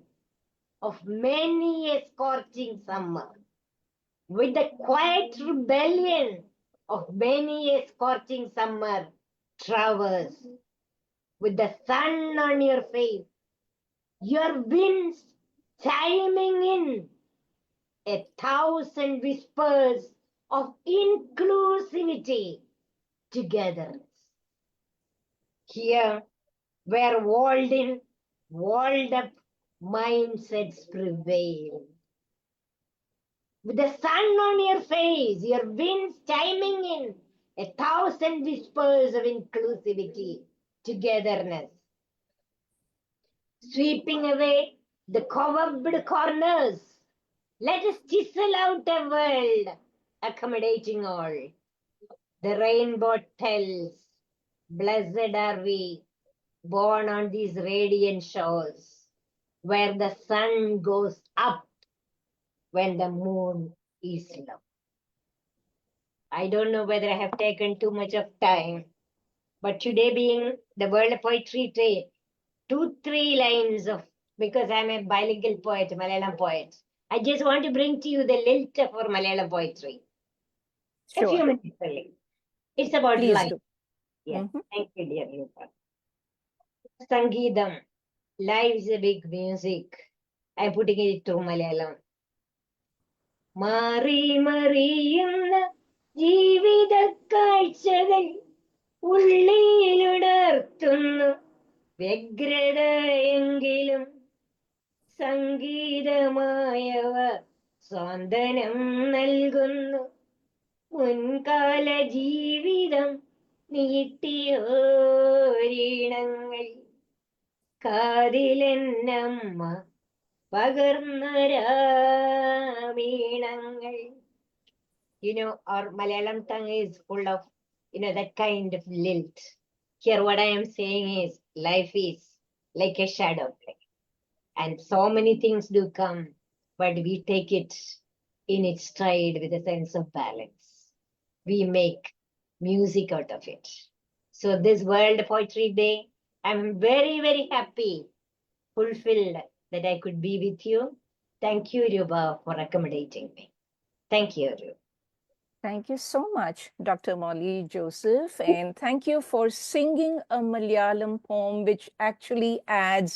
Speaker 13: of many a scorching summer. With the quiet rebellion of many a scorching summer, traverse. With the sun on your face, your winds chiming in, 1,000 whispers of inclusivity, togetherness. Here, where walled up mindsets prevail. With the sun on your face, your winds chiming in, 1,000 whispers of inclusivity, togetherness. Sweeping away the cobwebbed corners, let us chisel out a world accommodating all. The rainbow tells, blessed are we, born on these radiant shores, where the sun goes up when the moon is low. I don't know whether I have taken too much of time, but today being the World Poetry Day, 2-3 lines of, because I'm a bilingual poet, Malayalam poet, I just want to bring to you the lilt for Malayalam poetry. A few
Speaker 3: Sure.
Speaker 13: minutes only. It's about
Speaker 3: Please
Speaker 13: life.
Speaker 3: do.
Speaker 13: Yeah.
Speaker 3: Mhm.
Speaker 13: Thank you, dear Rupa. Sangeetham. Life's a big music. I'm putting it through Malayalam. മാറി മറിയുന്ന ജീവിത കാഴ്ചകൾ ഉള്ളിലുണർത്തുന്നു വ്യഗ്രതയെങ്കിലും സംഗീതമായവ സ്വാന്തനം നൽകുന്നു മുൻകാല ജീവിതം നീട്ടിയോരീണങ്ങൾ കാതിലെന്നമ്മ പകർന്നരാമീണങ്ങൾ. Our Malayalam tongue is full of, that kind of lilt. Here what I am saying is, life is like a shadow play. And so many things do come, but we take it in its stride with a sense of balance. We make music out of it. So this World Poetry Day, I'm very, very happy, fulfilled that I could be with you. Thank you, Rupa, for accommodating me. Thank you, Rupa.
Speaker 3: Thank you so much, Dr. Molly Joseph, and thank you for singing a Malayalam poem which actually adds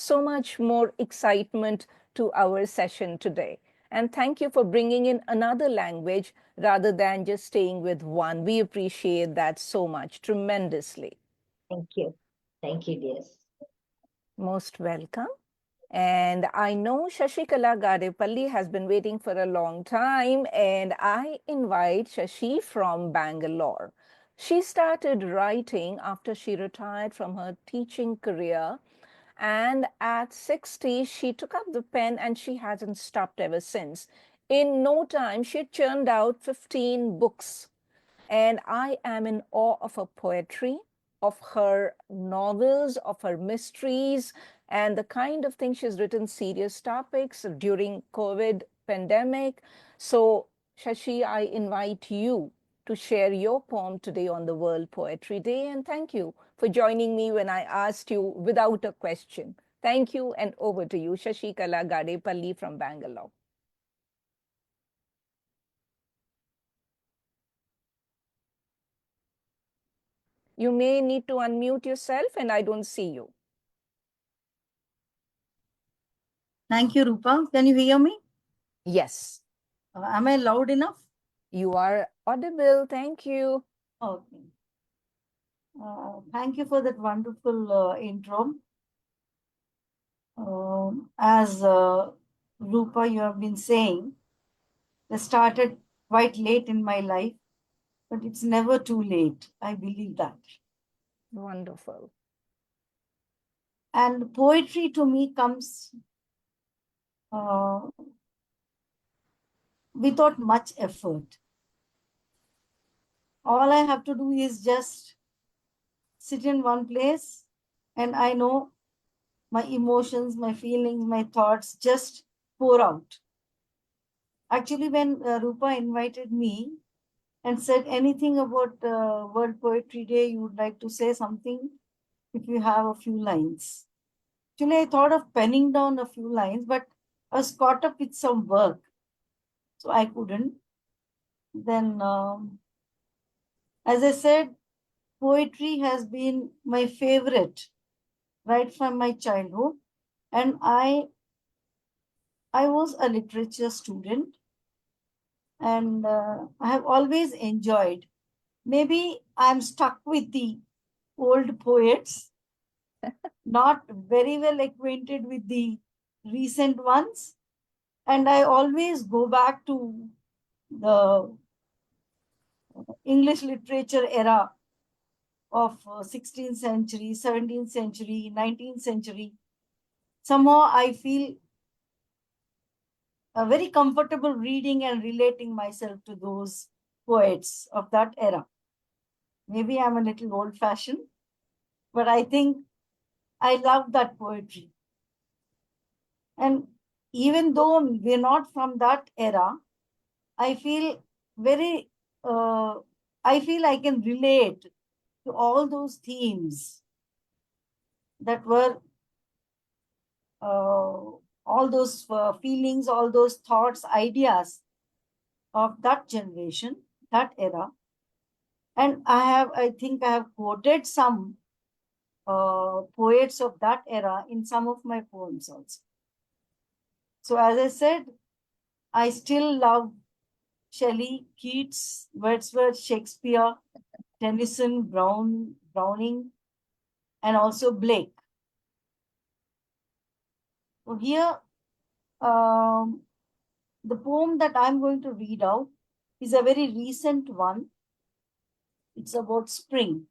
Speaker 3: so much more excitement to our session today. And thank you for bringing in another language rather than just staying with one. We appreciate that so much, tremendously.
Speaker 13: Thank you. Thank you, dears.
Speaker 3: Most welcome. And I know Shashikala Gadepally has been waiting for a long time, and I invite Shashi from Bangalore. She started writing after she retired from her teaching career, and at 60, she took up the pen and she hasn't stopped ever since. In no time, she churned out 15 books, and I am in awe of her poetry, of her novels, of her mysteries, and the kind of things she's written, serious topics during COVID pandemic. So Shashi, I invite you to share your poem today on the World Poetry Day. And thank you for joining me when I asked you without a question. Thank you, and over to you, Shashikala Gadepally from Bangalore. You may need to unmute yourself, and I don't see you.
Speaker 14: Thank you, Rupa. Can you hear me?
Speaker 3: Yes.
Speaker 14: Am I loud enough?
Speaker 3: You are audible. Thank you.
Speaker 14: Okay. Thank you for that wonderful intro. As Rupa, you have been saying, I started quite late in my life, but it's never too late. I believe that.
Speaker 3: Wonderful.
Speaker 14: And poetry to me comes without much effort. All I have to do is just sit in one place, and I know my emotions, my feelings, my thoughts just pour out. Actually, when Rupa invited me and said anything about World Poetry Day, you would like to say something, if you have a few lines. Actually, I thought of penning down a few lines, but I was caught up with some work, so I couldn't. Then, as I said, poetry has been my favorite right from my childhood, and I was a literature student, and I have always enjoyed. Maybe I'm stuck with the old poets, not very well acquainted with the recent ones, and I always go back to the English literature era of 16th century, 17th century, 19th century. Somehow I feel very comfortable reading and relating myself to those poets of that era. Maybe I'm a little old-fashioned, but I think I love that poetry. And even though we're not from that era, I feel very, I feel I can relate to all those themes that were, all those feelings, all those thoughts, ideas of that generation, that era. And I think I have quoted some poets of that era in some of my poems also. So as I said, I still love Shelley, Keats, Wordsworth, Shakespeare, Tennyson, Browning, and also Blake. So here, the poem that I'm going to read out is a very recent one. It's about spring.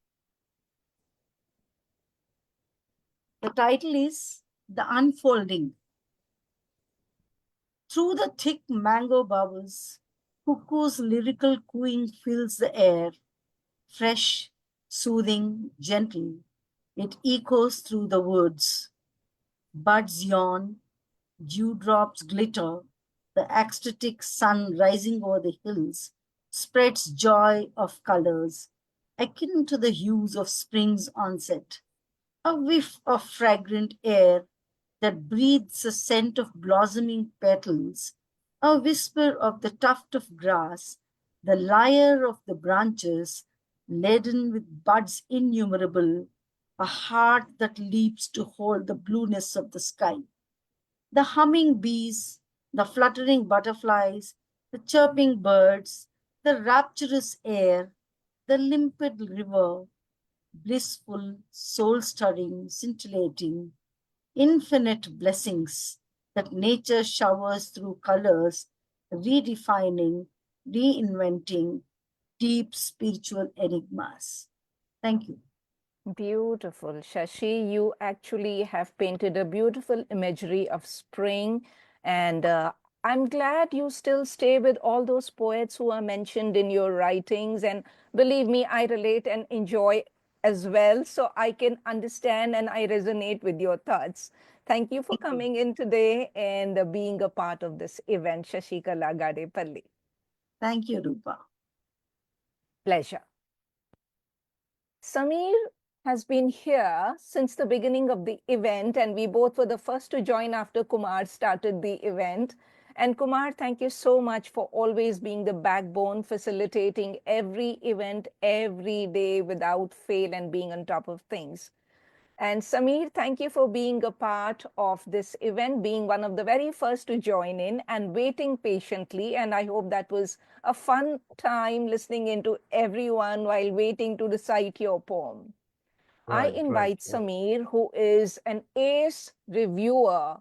Speaker 14: The title is The Unfolding. Through the thick mango boughs, cuckoo's lyrical cooing fills the air, fresh, soothing, gentle. It echoes through the woods. Buds yawn, dewdrops glitter, the ecstatic sun rising over the hills spreads joy of colors, akin to the hues of spring's onset. A whiff of fragrant air that breathes a scent of blossoming petals, a whisper of the tuft of grass, the lyre of the branches, laden with buds innumerable, a heart that leaps to hold the blueness of the sky. The humming bees, the fluttering butterflies, the chirping birds, the rapturous air, the limpid river, blissful, soul-stirring, scintillating, infinite blessings that nature showers through colors, redefining, reinventing deep spiritual enigmas. Thank you.
Speaker 3: Beautiful. Shashi, you actually have painted a beautiful imagery of spring. And I'm glad you still stay with all those poets who are mentioned in your writings. And believe me, I relate and enjoy as well. So I can understand and I resonate with your thoughts. Thank you for coming in today and being a part of this event, Shashikala Gadepally.
Speaker 14: Thank you, Rupa.
Speaker 3: Pleasure. Samir has been here since the beginning of the event, and we both were the first to join after Kumar started the event. And Kumar, thank you so much for always being the backbone, facilitating every event every day without fail and being on top of things. And Sameer, thank you for being a part of this event, being one of the very first to join in and waiting patiently. And I hope that was a fun time listening into everyone while waiting to recite your poem. I
Speaker 2: Right, right,
Speaker 3: invite
Speaker 2: right.
Speaker 3: Sameer, who is an ace reviewer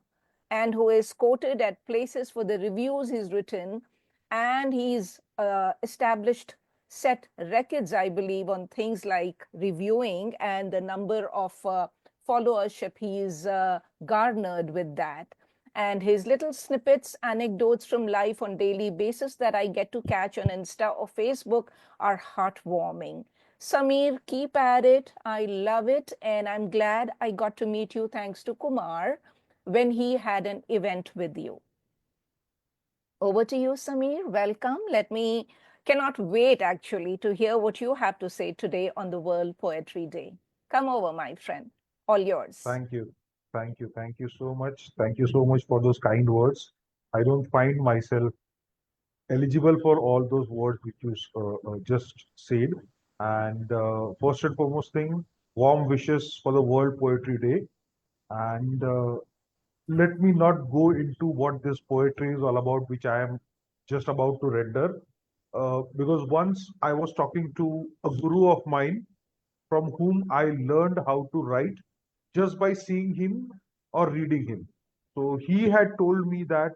Speaker 3: and who is quoted at places for the reviews he's written, and he's established set records, I believe, on things like reviewing and the number of followership he's garnered with that. And his little snippets, anecdotes from life on daily basis that I get to catch on Insta or Facebook are heartwarming. Sameer, keep at it. I love it. And I'm glad I got to meet you thanks to Kumar when he had an event with you. Over to you, Sameer. Welcome. Cannot wait actually to hear what you have to say today on the World Poetry Day. Come over, my friend. All yours.
Speaker 2: Thank you. Thank you. Thank you so much. Thank you so much for those kind words. I don't find myself eligible for all those words which you just said. And first and foremost thing, warm wishes for the World Poetry Day. And let me not go into what this poetry is all about, which I am just about to render. Because once I was talking to a guru of mine from whom I learned how to write just by seeing him or reading him. So he had told me that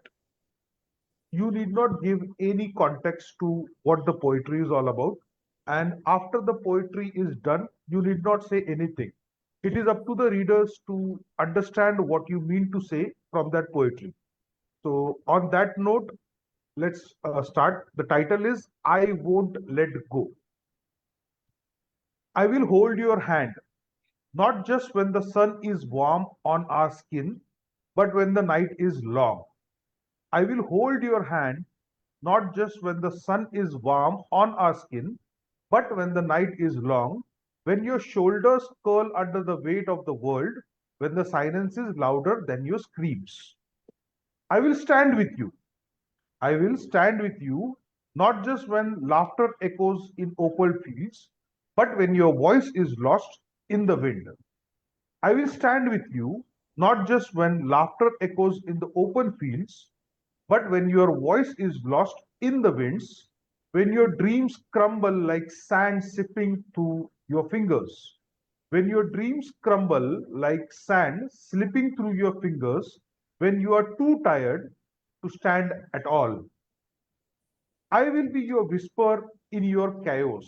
Speaker 2: you need not give any context to what the poetry is all about. And after the poetry is done, you need not say anything. It is up to the readers to understand what you mean to say from that poetry. So, on that note, let's start. The title is I Won't Let Go. I will hold your hand, not just when the sun is warm on our skin, but when the night is long. I will hold your hand, not just when the sun is warm on our skin, but when the night is long, when your shoulders curl under the weight of the world, when the silence is louder than your screams. I will stand with you. I will stand with you, not just when laughter echoes in open fields, but when your voice is lost in the wind. I will stand with you, not just when laughter echoes in the open fields, but when your voice is lost in the winds, when your dreams crumble like sand slipping through your fingers, when your dreams crumble like sand slipping through your fingers, when you are too tired to stand at all. I will be your whisper in your chaos.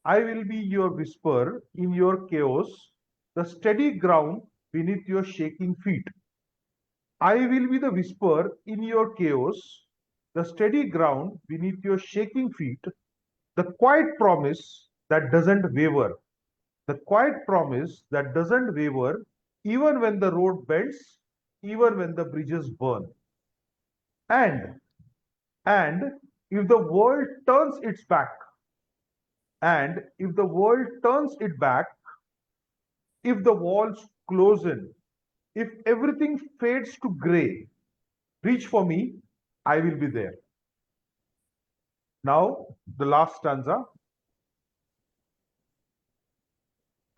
Speaker 2: I will be your whisper in your chaos, the steady ground beneath your shaking feet. I will be the whisper in your chaos, the steady ground beneath your shaking feet, the quiet promise that doesn't waver, the quiet promise that doesn't waver even when the road bends, even when the bridges burn. And, and if the world turns its back, and if the world turns it back, if the walls close in, if everything fades to gray, reach for me, I will be there. Now, the last stanza.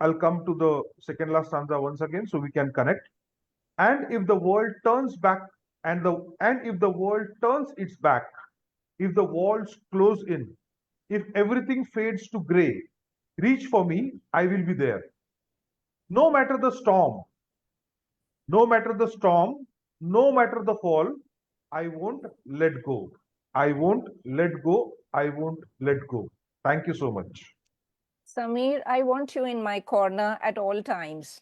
Speaker 2: I'll come to the second last stanza once again so we can connect. And if the world turns back, and if the world turns its back, if the walls close in, if everything fades to gray, reach for me, I will be there. No matter the storm, no matter the storm, no matter the fall, I won't let go. I won't let go. I won't let go. Thank you so much.
Speaker 3: Sameer, I want you in my corner at all times.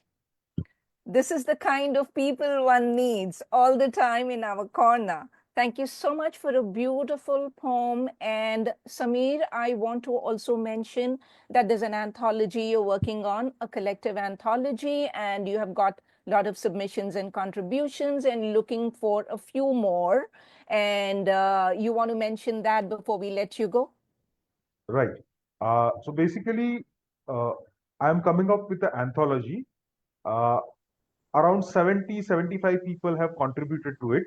Speaker 3: This is the kind of people one needs all the time in our corner. Thank you so much for a beautiful poem. And Sameer, I want to also mention that there's an anthology you're working on, a collective anthology, and you have got a lot of submissions and contributions and looking for a few more. And you want to mention that before we let you go?
Speaker 2: Right. So basically, I'm coming up with the anthology. Around 70-75 people have contributed to it.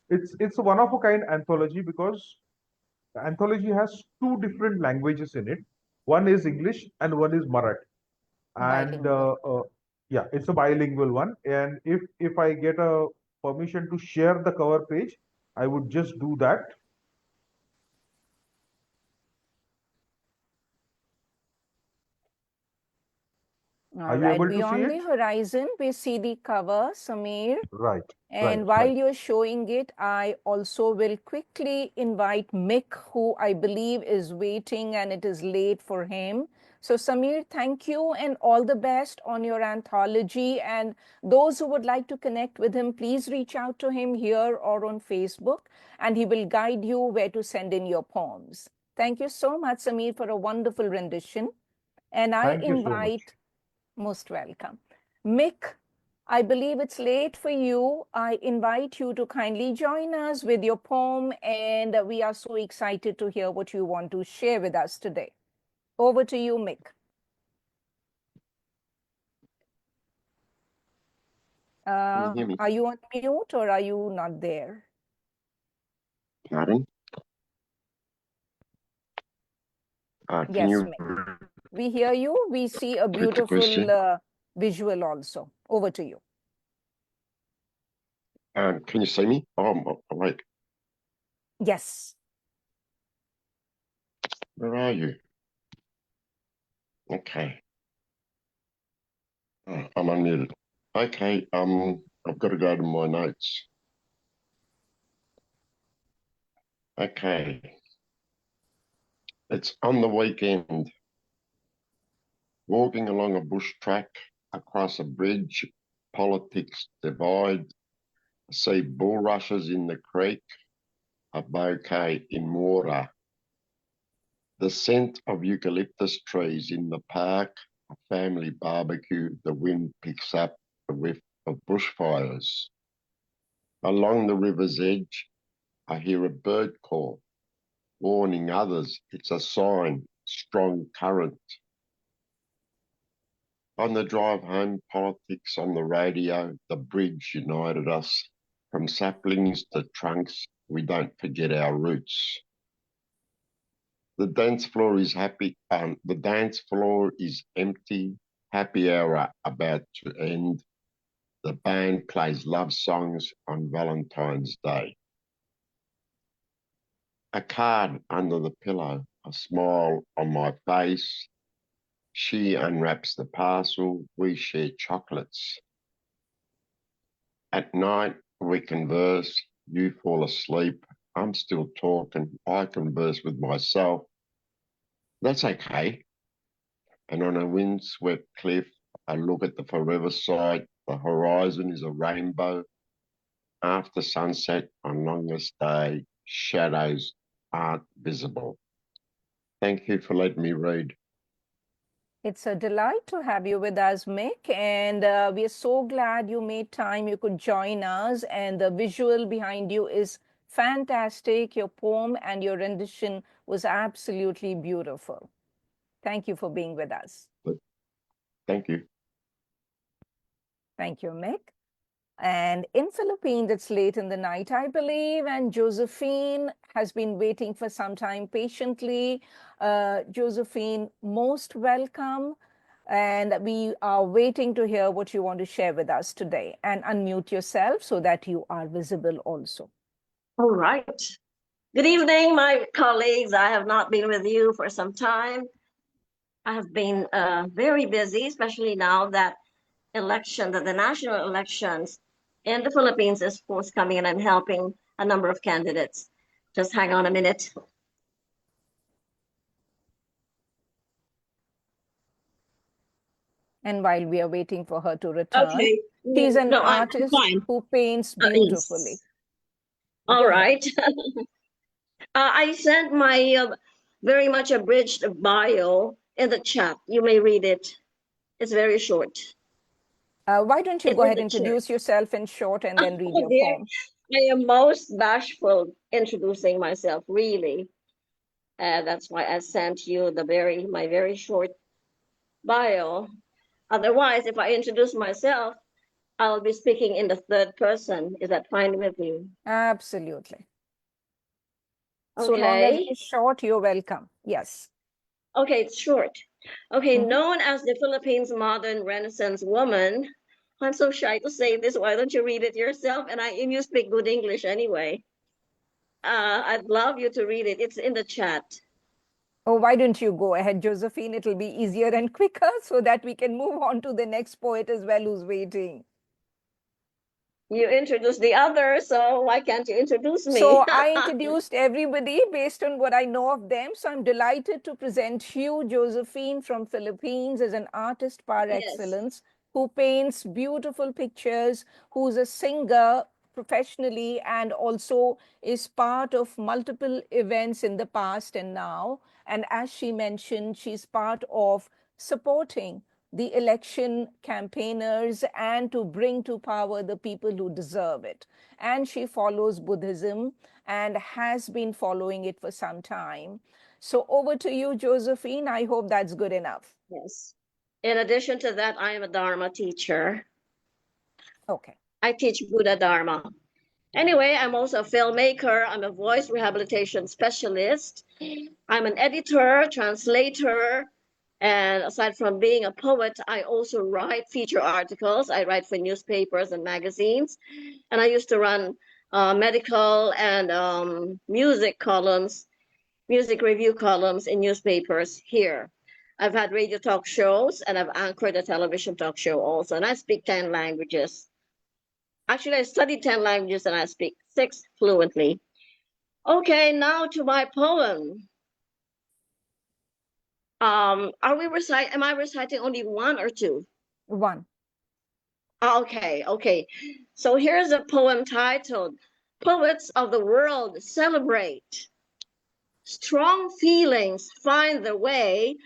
Speaker 2: It's a one of a kind anthology because the anthology has two different languages in it. One is English and one is Marathi. and
Speaker 3: Bilingual.
Speaker 2: yeah, it's a bilingual one. And if I get a permission to share the cover page, I would just do that. Are
Speaker 3: All
Speaker 2: you
Speaker 3: right,
Speaker 2: able to see
Speaker 3: beyond
Speaker 2: it?
Speaker 3: the horizon, we see the cover, Samir.
Speaker 2: Right,
Speaker 3: And
Speaker 2: right,
Speaker 3: while
Speaker 2: right.
Speaker 3: you're showing it, I also will quickly invite Mick, who I believe is waiting and it is late for him. So Samir, thank you and all the best on your anthology. And those who would like to connect with him, please reach out to him here or on Facebook, and he will guide you where to send in your poems. Thank you so much, Samir, for a wonderful rendition. And I
Speaker 2: Thank you so much.
Speaker 3: invite, most welcome, Mick. I believe it's late for you. I invite you to kindly join us with your poem, and we are so excited to hear what you want to share with us today. Over to you, Mick.
Speaker 15: Can you hear me?
Speaker 3: Are you on mute or are you not there?
Speaker 15: Pardon? Can
Speaker 3: Yes,
Speaker 15: you
Speaker 3: Mick. We hear you. We see a
Speaker 15: repeat the question?
Speaker 3: beautiful visual also. Over to you.
Speaker 15: Can you see me? Oh, I'm awake.
Speaker 3: Yes.
Speaker 15: Where are you? Okay. Oh, I'm unmuted. Okay. I've got to go to my notes. Okay. It's on the weekend. Walking along a bush track, across a bridge, politics divide. I see bulrushes in the creek, a bouquet in water. The scent of eucalyptus trees in the park, a family barbecue, the wind picks up the whiff of bushfires. Along the river's edge, I hear a bird call, warning others it's a sign, strong current. On the drive home, politics on the radio, the bridge united us. From saplings to trunks, we don't forget our roots. The dance floor is happy. The dance floor is empty. Happy hour about to end. The band plays love songs on Valentine's Day. A card under the pillow, a smile on my face. She unwraps the parcel. We share chocolates. At night, we converse. You fall asleep. I'm still talking. I converse with myself. That's okay. And on a windswept cliff, I look at the forever sight. The horizon is a rainbow. After sunset on longest day, shadows aren't visible. Thank you for letting me read.
Speaker 3: It's a delight to have you with us, Mick, and we are so glad you made time. You could join us, and the visual behind you is fantastic. Your poem and your rendition was absolutely beautiful. Thank you for being with us.
Speaker 15: Thank you.
Speaker 3: Thank you, Mick. And in Philippines, it's late in the night, I believe, and Joscephine has been waiting for some time patiently. Joscephine, most welcome. And we are waiting to hear what you want to share with us today. And unmute yourself so that you are visible also.
Speaker 16: All right. Good evening, my colleagues. I have not been with you for some time. I have been very busy, especially now that the national elections in the Philippines is forthcoming, and I'm helping a number of candidates. Just hang on a minute.
Speaker 3: And while we are waiting for her to return,
Speaker 16: okay.
Speaker 3: He's an
Speaker 16: No,
Speaker 3: artist who paints beautifully.
Speaker 16: Yes. All
Speaker 3: Go
Speaker 16: right. I sent my very much abridged bio in the chat. You may read it. It's very short.
Speaker 3: Why don't you go ahead and introduce yourself in short and then read your poem?
Speaker 16: I am most bashful introducing myself, really. That's why I sent you my very short bio. Otherwise, if I introduce myself, I'll be speaking in the third person. Is that fine with you?
Speaker 3: Absolutely.
Speaker 16: Okay.
Speaker 3: So long as it's short, you're welcome. Yes.
Speaker 16: Okay, it's short. Okay,
Speaker 3: Mhm.
Speaker 16: known as the Philippines' modern Renaissance woman. I'm so shy to say this. Why don't you read it yourself? And you speak good English anyway. I'd love you to read it. It's in the chat.
Speaker 3: Oh, why don't you go ahead, Josephine? It'll be easier and quicker so that we can move on to the next poet as well who's waiting.
Speaker 16: You introduced the other, so why can't you introduce me?
Speaker 3: So I introduced everybody based on what I know of them. So I'm delighted to present you Josephine from Philippines as an artist par
Speaker 16: Yes.
Speaker 3: excellence who paints beautiful pictures, who's a singer professionally and also is part of multiple events in the past and now. And as she mentioned, she's part of supporting the election campaigners and to bring to power the people who deserve it. And she follows Buddhism and has been following it for some time. So over to you, Josephine. I hope that's good enough.
Speaker 16: Yes. In addition to that, I am a Dharma teacher.
Speaker 3: Okay.
Speaker 16: I teach Buddha Dharma. Anyway, I'm also a filmmaker. I'm a voice rehabilitation specialist. I'm an editor, translator, and aside from being a poet, I also write feature articles. I write for newspapers and magazines, and I used to run medical and music columns, music review columns in newspapers here. I've had radio talk shows, and I've anchored a television talk show also, and I speak 10 languages. Actually, I studied 10 languages and I speak 6 fluently. Okay, now to my poem. Am I reciting only one or two?
Speaker 3: One.
Speaker 16: Okay. So here's a poem titled, Poets of the World Celebrate. Strong feelings find their way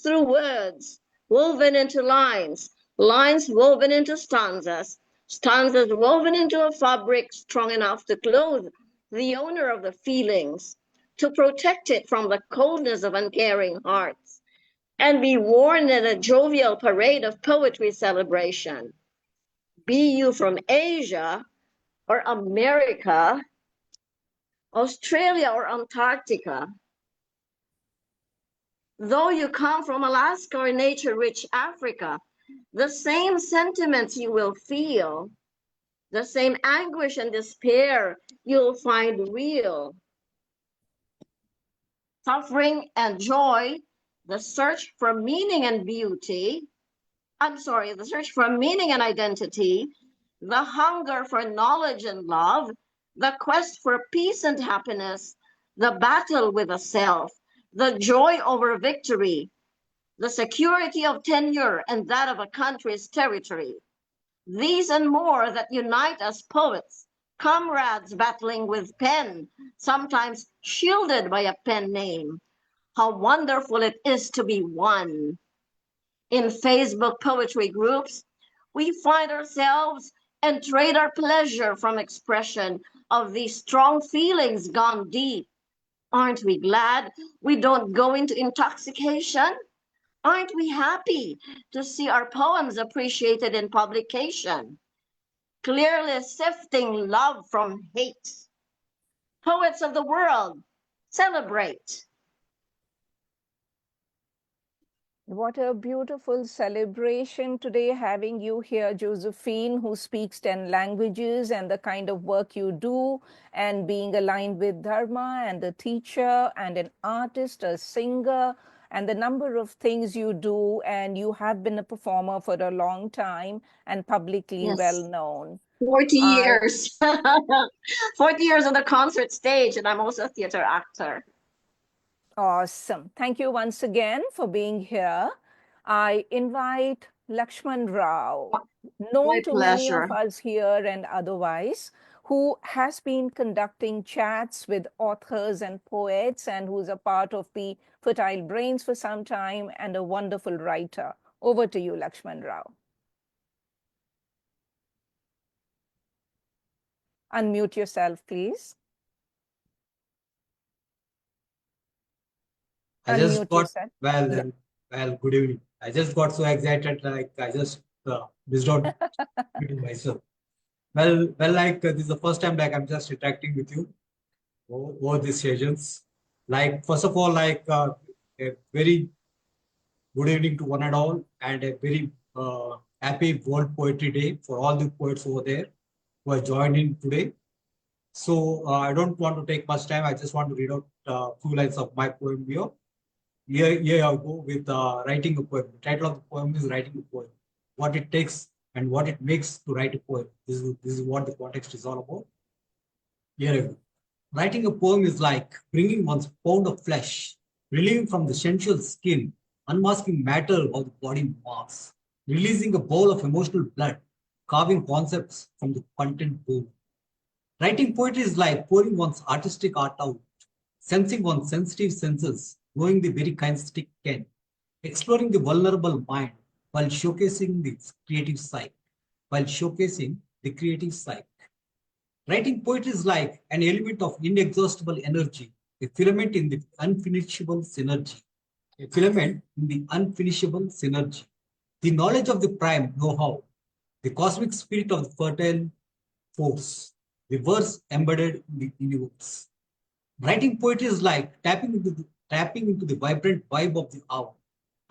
Speaker 16: through words woven into lines, lines woven into stanzas, stanzas woven into a fabric strong enough to clothe the owner of the feelings, to protect it from the coldness of uncaring hearts, and be worn in a jovial parade of poetry celebration. Be you from Asia or America, Australia or Antarctica, though you come from Alaska or nature-rich Africa, the same sentiments you will feel, the same anguish and despair you'll find real. Suffering and joy, the search for meaning and beauty, the search for meaning and identity, the hunger for knowledge and love, the quest for peace and happiness, the battle with the self, the joy over victory, the security of tenure and that of a country's territory. These and more that unite us poets, comrades battling with pen, sometimes shielded by a pen name. How wonderful it is to be one. In Facebook poetry groups, we find ourselves and trade our pleasure from expression of these strong feelings gone deep. Aren't we glad we don't go into intoxication? Aren't we happy to see our poems appreciated in publication? Clearly sifting love from hate. Poets of the world, celebrate.
Speaker 3: What a beautiful celebration today having you here, Josephine, who speaks 10 languages, and the kind of work you do, and being aligned with Dharma, and a teacher, and an artist, a singer, and the number of things you do. And you have been a performer for a long time and publicly well known.
Speaker 16: 40 years. 40 years on the concert stage, and I'm also a theater actor.
Speaker 3: Awesome. Thank you once again for being here. I invite Laxman Rao, known to many of us here and otherwise, who has been conducting chats with authors and poets and who's a part of the Fertile Brains for some time and a wonderful writer. Over to you, Laxman Rao. Unmute yourself, please.
Speaker 17: I just got, well, good evening. I just got so excited, like I just missed out meeting myself. Well, like this is the first time like I'm just interacting with you over these sessions. Like, first of all, like a very good evening to one and all, and a very happy World Poetry Day for all the poets over there who are joined in today. So I don't want to take much time. I just want to read out a few lines of my poem here. Here I go with writing a poem. The title of the poem is Writing a Poem. What it takes and what it makes to write a poem. This is what the context is all about. Here I go. Writing a poem is like bringing one's pound of flesh, relieving from the sensual skin, unmasking matter of the body marks, releasing a bowl of emotional blood, carving concepts from the content pool. Writing poetry is like pouring one's artistic art out, sensing one's sensitive senses, knowing the very kinesthetic can, exploring the vulnerable mind while showcasing the creative side, Writing poetry is like an element of inexhaustible energy, a filament in the unfinishable synergy. The knowledge of the prime know-how, the cosmic spirit of the fertile force, the verse embedded in the universe. Writing poetry is like tapping into the vibrant vibe of the hour,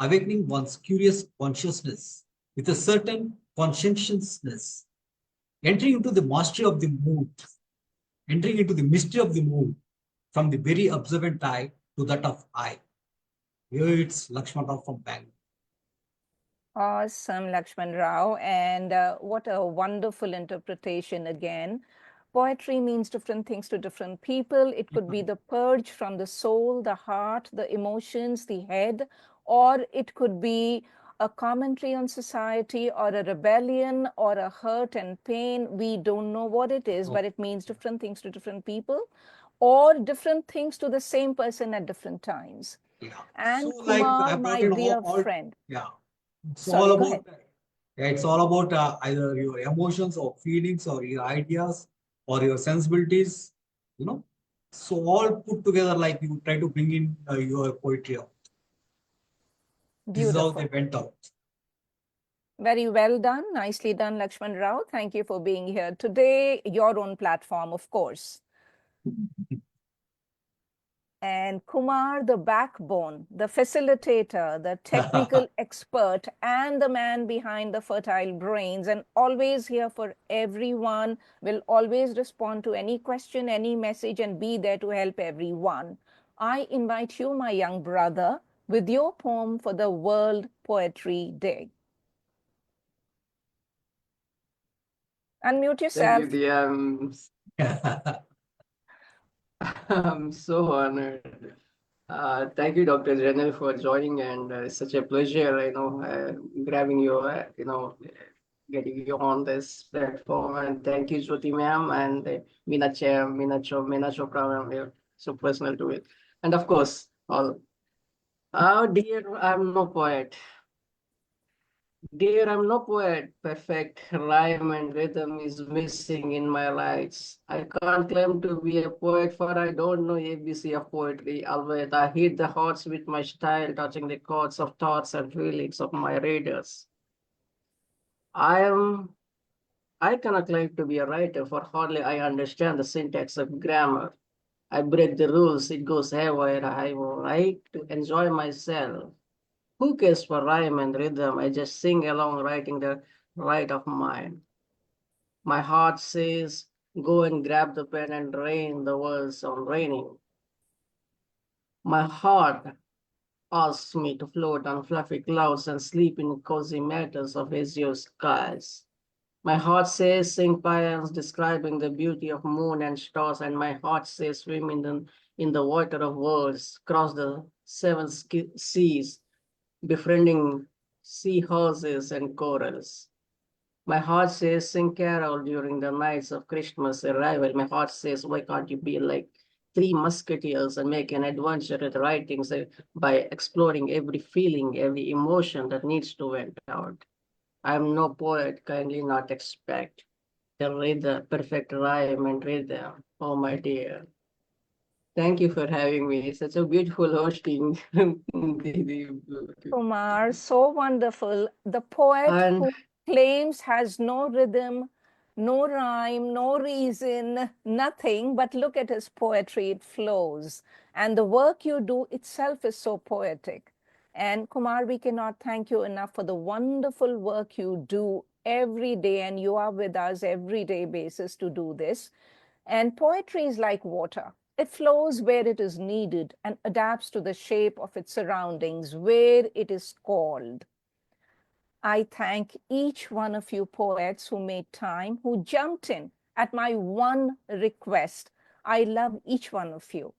Speaker 17: awakening one's curious consciousness with a certain conscientiousness, entering into the mastery of the mood, entering into the mystery of the mood, from the very observant eye to that of eye. Here it's Laxman Rao from Bangalore.
Speaker 3: Awesome, Laxman Rao. And what a wonderful interpretation again. Poetry means different things to different people. It could be the purge from the soul, the heart, the emotions, the head, or it could be a commentary on society or a rebellion or a hurt and pain. We don't know what it is, but it means different things to different people or different things to the same person at different times.
Speaker 17: Yeah.
Speaker 3: And
Speaker 17: So
Speaker 3: Kumar, my dear friend.
Speaker 17: Yeah. It's
Speaker 3: Sorry,
Speaker 17: all
Speaker 3: go
Speaker 17: about
Speaker 3: ahead.
Speaker 17: it's all about either your emotions or feelings or your ideas or your sensibilities, So all put together, like you try to bring in your poetry out. This is how they went out.
Speaker 3: Very well done. Nicely done, Laxman Rao. Thank you for being here today. Your own platform, of course. And Kumar, the backbone, the facilitator, the technical expert, and the man behind the fertile brains, and always here for everyone, will always respond to any question, any message, and be there to help everyone. I invite you, my young brother, with your poem for the World Poetry Day. Unmute yourself.
Speaker 1: Thank you, dear. I'm so honored. Thank you, Dr. Jernail, for joining, and it's such a pleasure, grabbing you, getting you on this platform. And thank you, Jyoti ma'am, and Meena Chopra ma'am, so personal to it. And of course, all. Dear, I'm no poet. Dear, I'm no poet. Perfect rhyme and rhythm is missing in my rights. I can't claim to be a poet, for I don't know ABC of poetry. Albeit I hit the hearts with my style, touching the chords of thoughts and feelings of my readers. I cannot claim to be a writer, for hardly I understand the syntax of grammar. I break the rules, it goes haywire. I will write to enjoy myself. Who cares for rhyme and rhythm? I just sing along, writing the right of mine. My heart says, go and grab the pen and rain the words on raining. My heart asks me to float on fluffy clouds and sleep in cozy matters of azure skies. My heart says, sing poems describing the beauty of moon and stars, and my heart says, swim in the water of words, cross the seven seas, befriending seahorses and corals. My heart says, sing carol during the nights of Christmas arrival. My heart says, why can't you be like three musketeers and make an adventure with writings by exploring every feeling, every emotion that needs to vent out. I am no poet, kindly not expect to read the perfect rhyme and rhythm. Oh, my dear. Thank you for having me. Such a beautiful hosting.
Speaker 3: Kumar, so wonderful. The poet who claims has no rhythm, no rhyme, no reason, nothing, but look at his poetry, it flows. And the work you do itself is so poetic. And Kumar, we cannot thank you enough for the wonderful work you do every day, and you are with us every day basis to do this. And poetry is like water. It flows where it is needed and adapts to the shape of its surroundings where it is called. I thank each one of you poets who made time, who jumped in at my one request. I love each one of you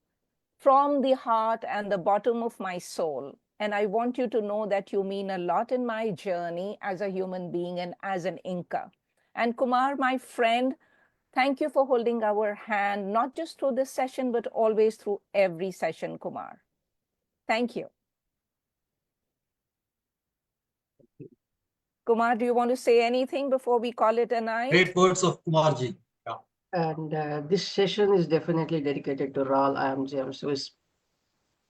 Speaker 3: from the heart and the bottom of my soul. And I want you to know that you mean a lot in my journey as a human being and as an inker. And Kumar, my friend, thank you for holding our hand, not just through this session, but always through every session, Kumar. Thank you. Kumar, do you want to say anything before we call it a night?
Speaker 17: Great words of Kumarji. Yeah.
Speaker 1: And this session is definitely dedicated to Raul I am James, who is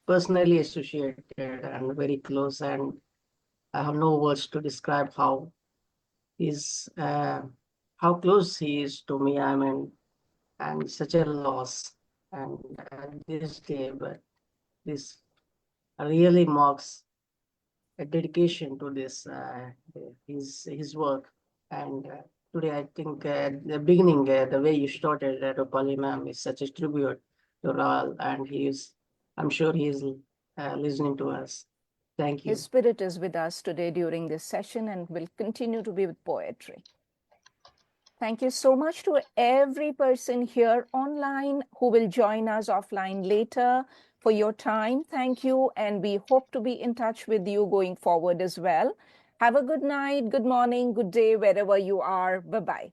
Speaker 1: personally associated and very close, and I have no words to describe how close he is to me. I mean, and such a loss. And this day, but this really marks a dedication to this his work. And today, I think the beginning, the way you started, Rupali ma'am, is such a tribute to Raul, and I'm sure he is listening to us. Thank you.
Speaker 3: His spirit is with us today during this session and will continue to be with poetry. Thank you so much to every person here online who will join us offline later for your time. Thank you, and we hope to be in touch with you going forward as well. Have a good night, good morning, good day, wherever you are. Bye-bye.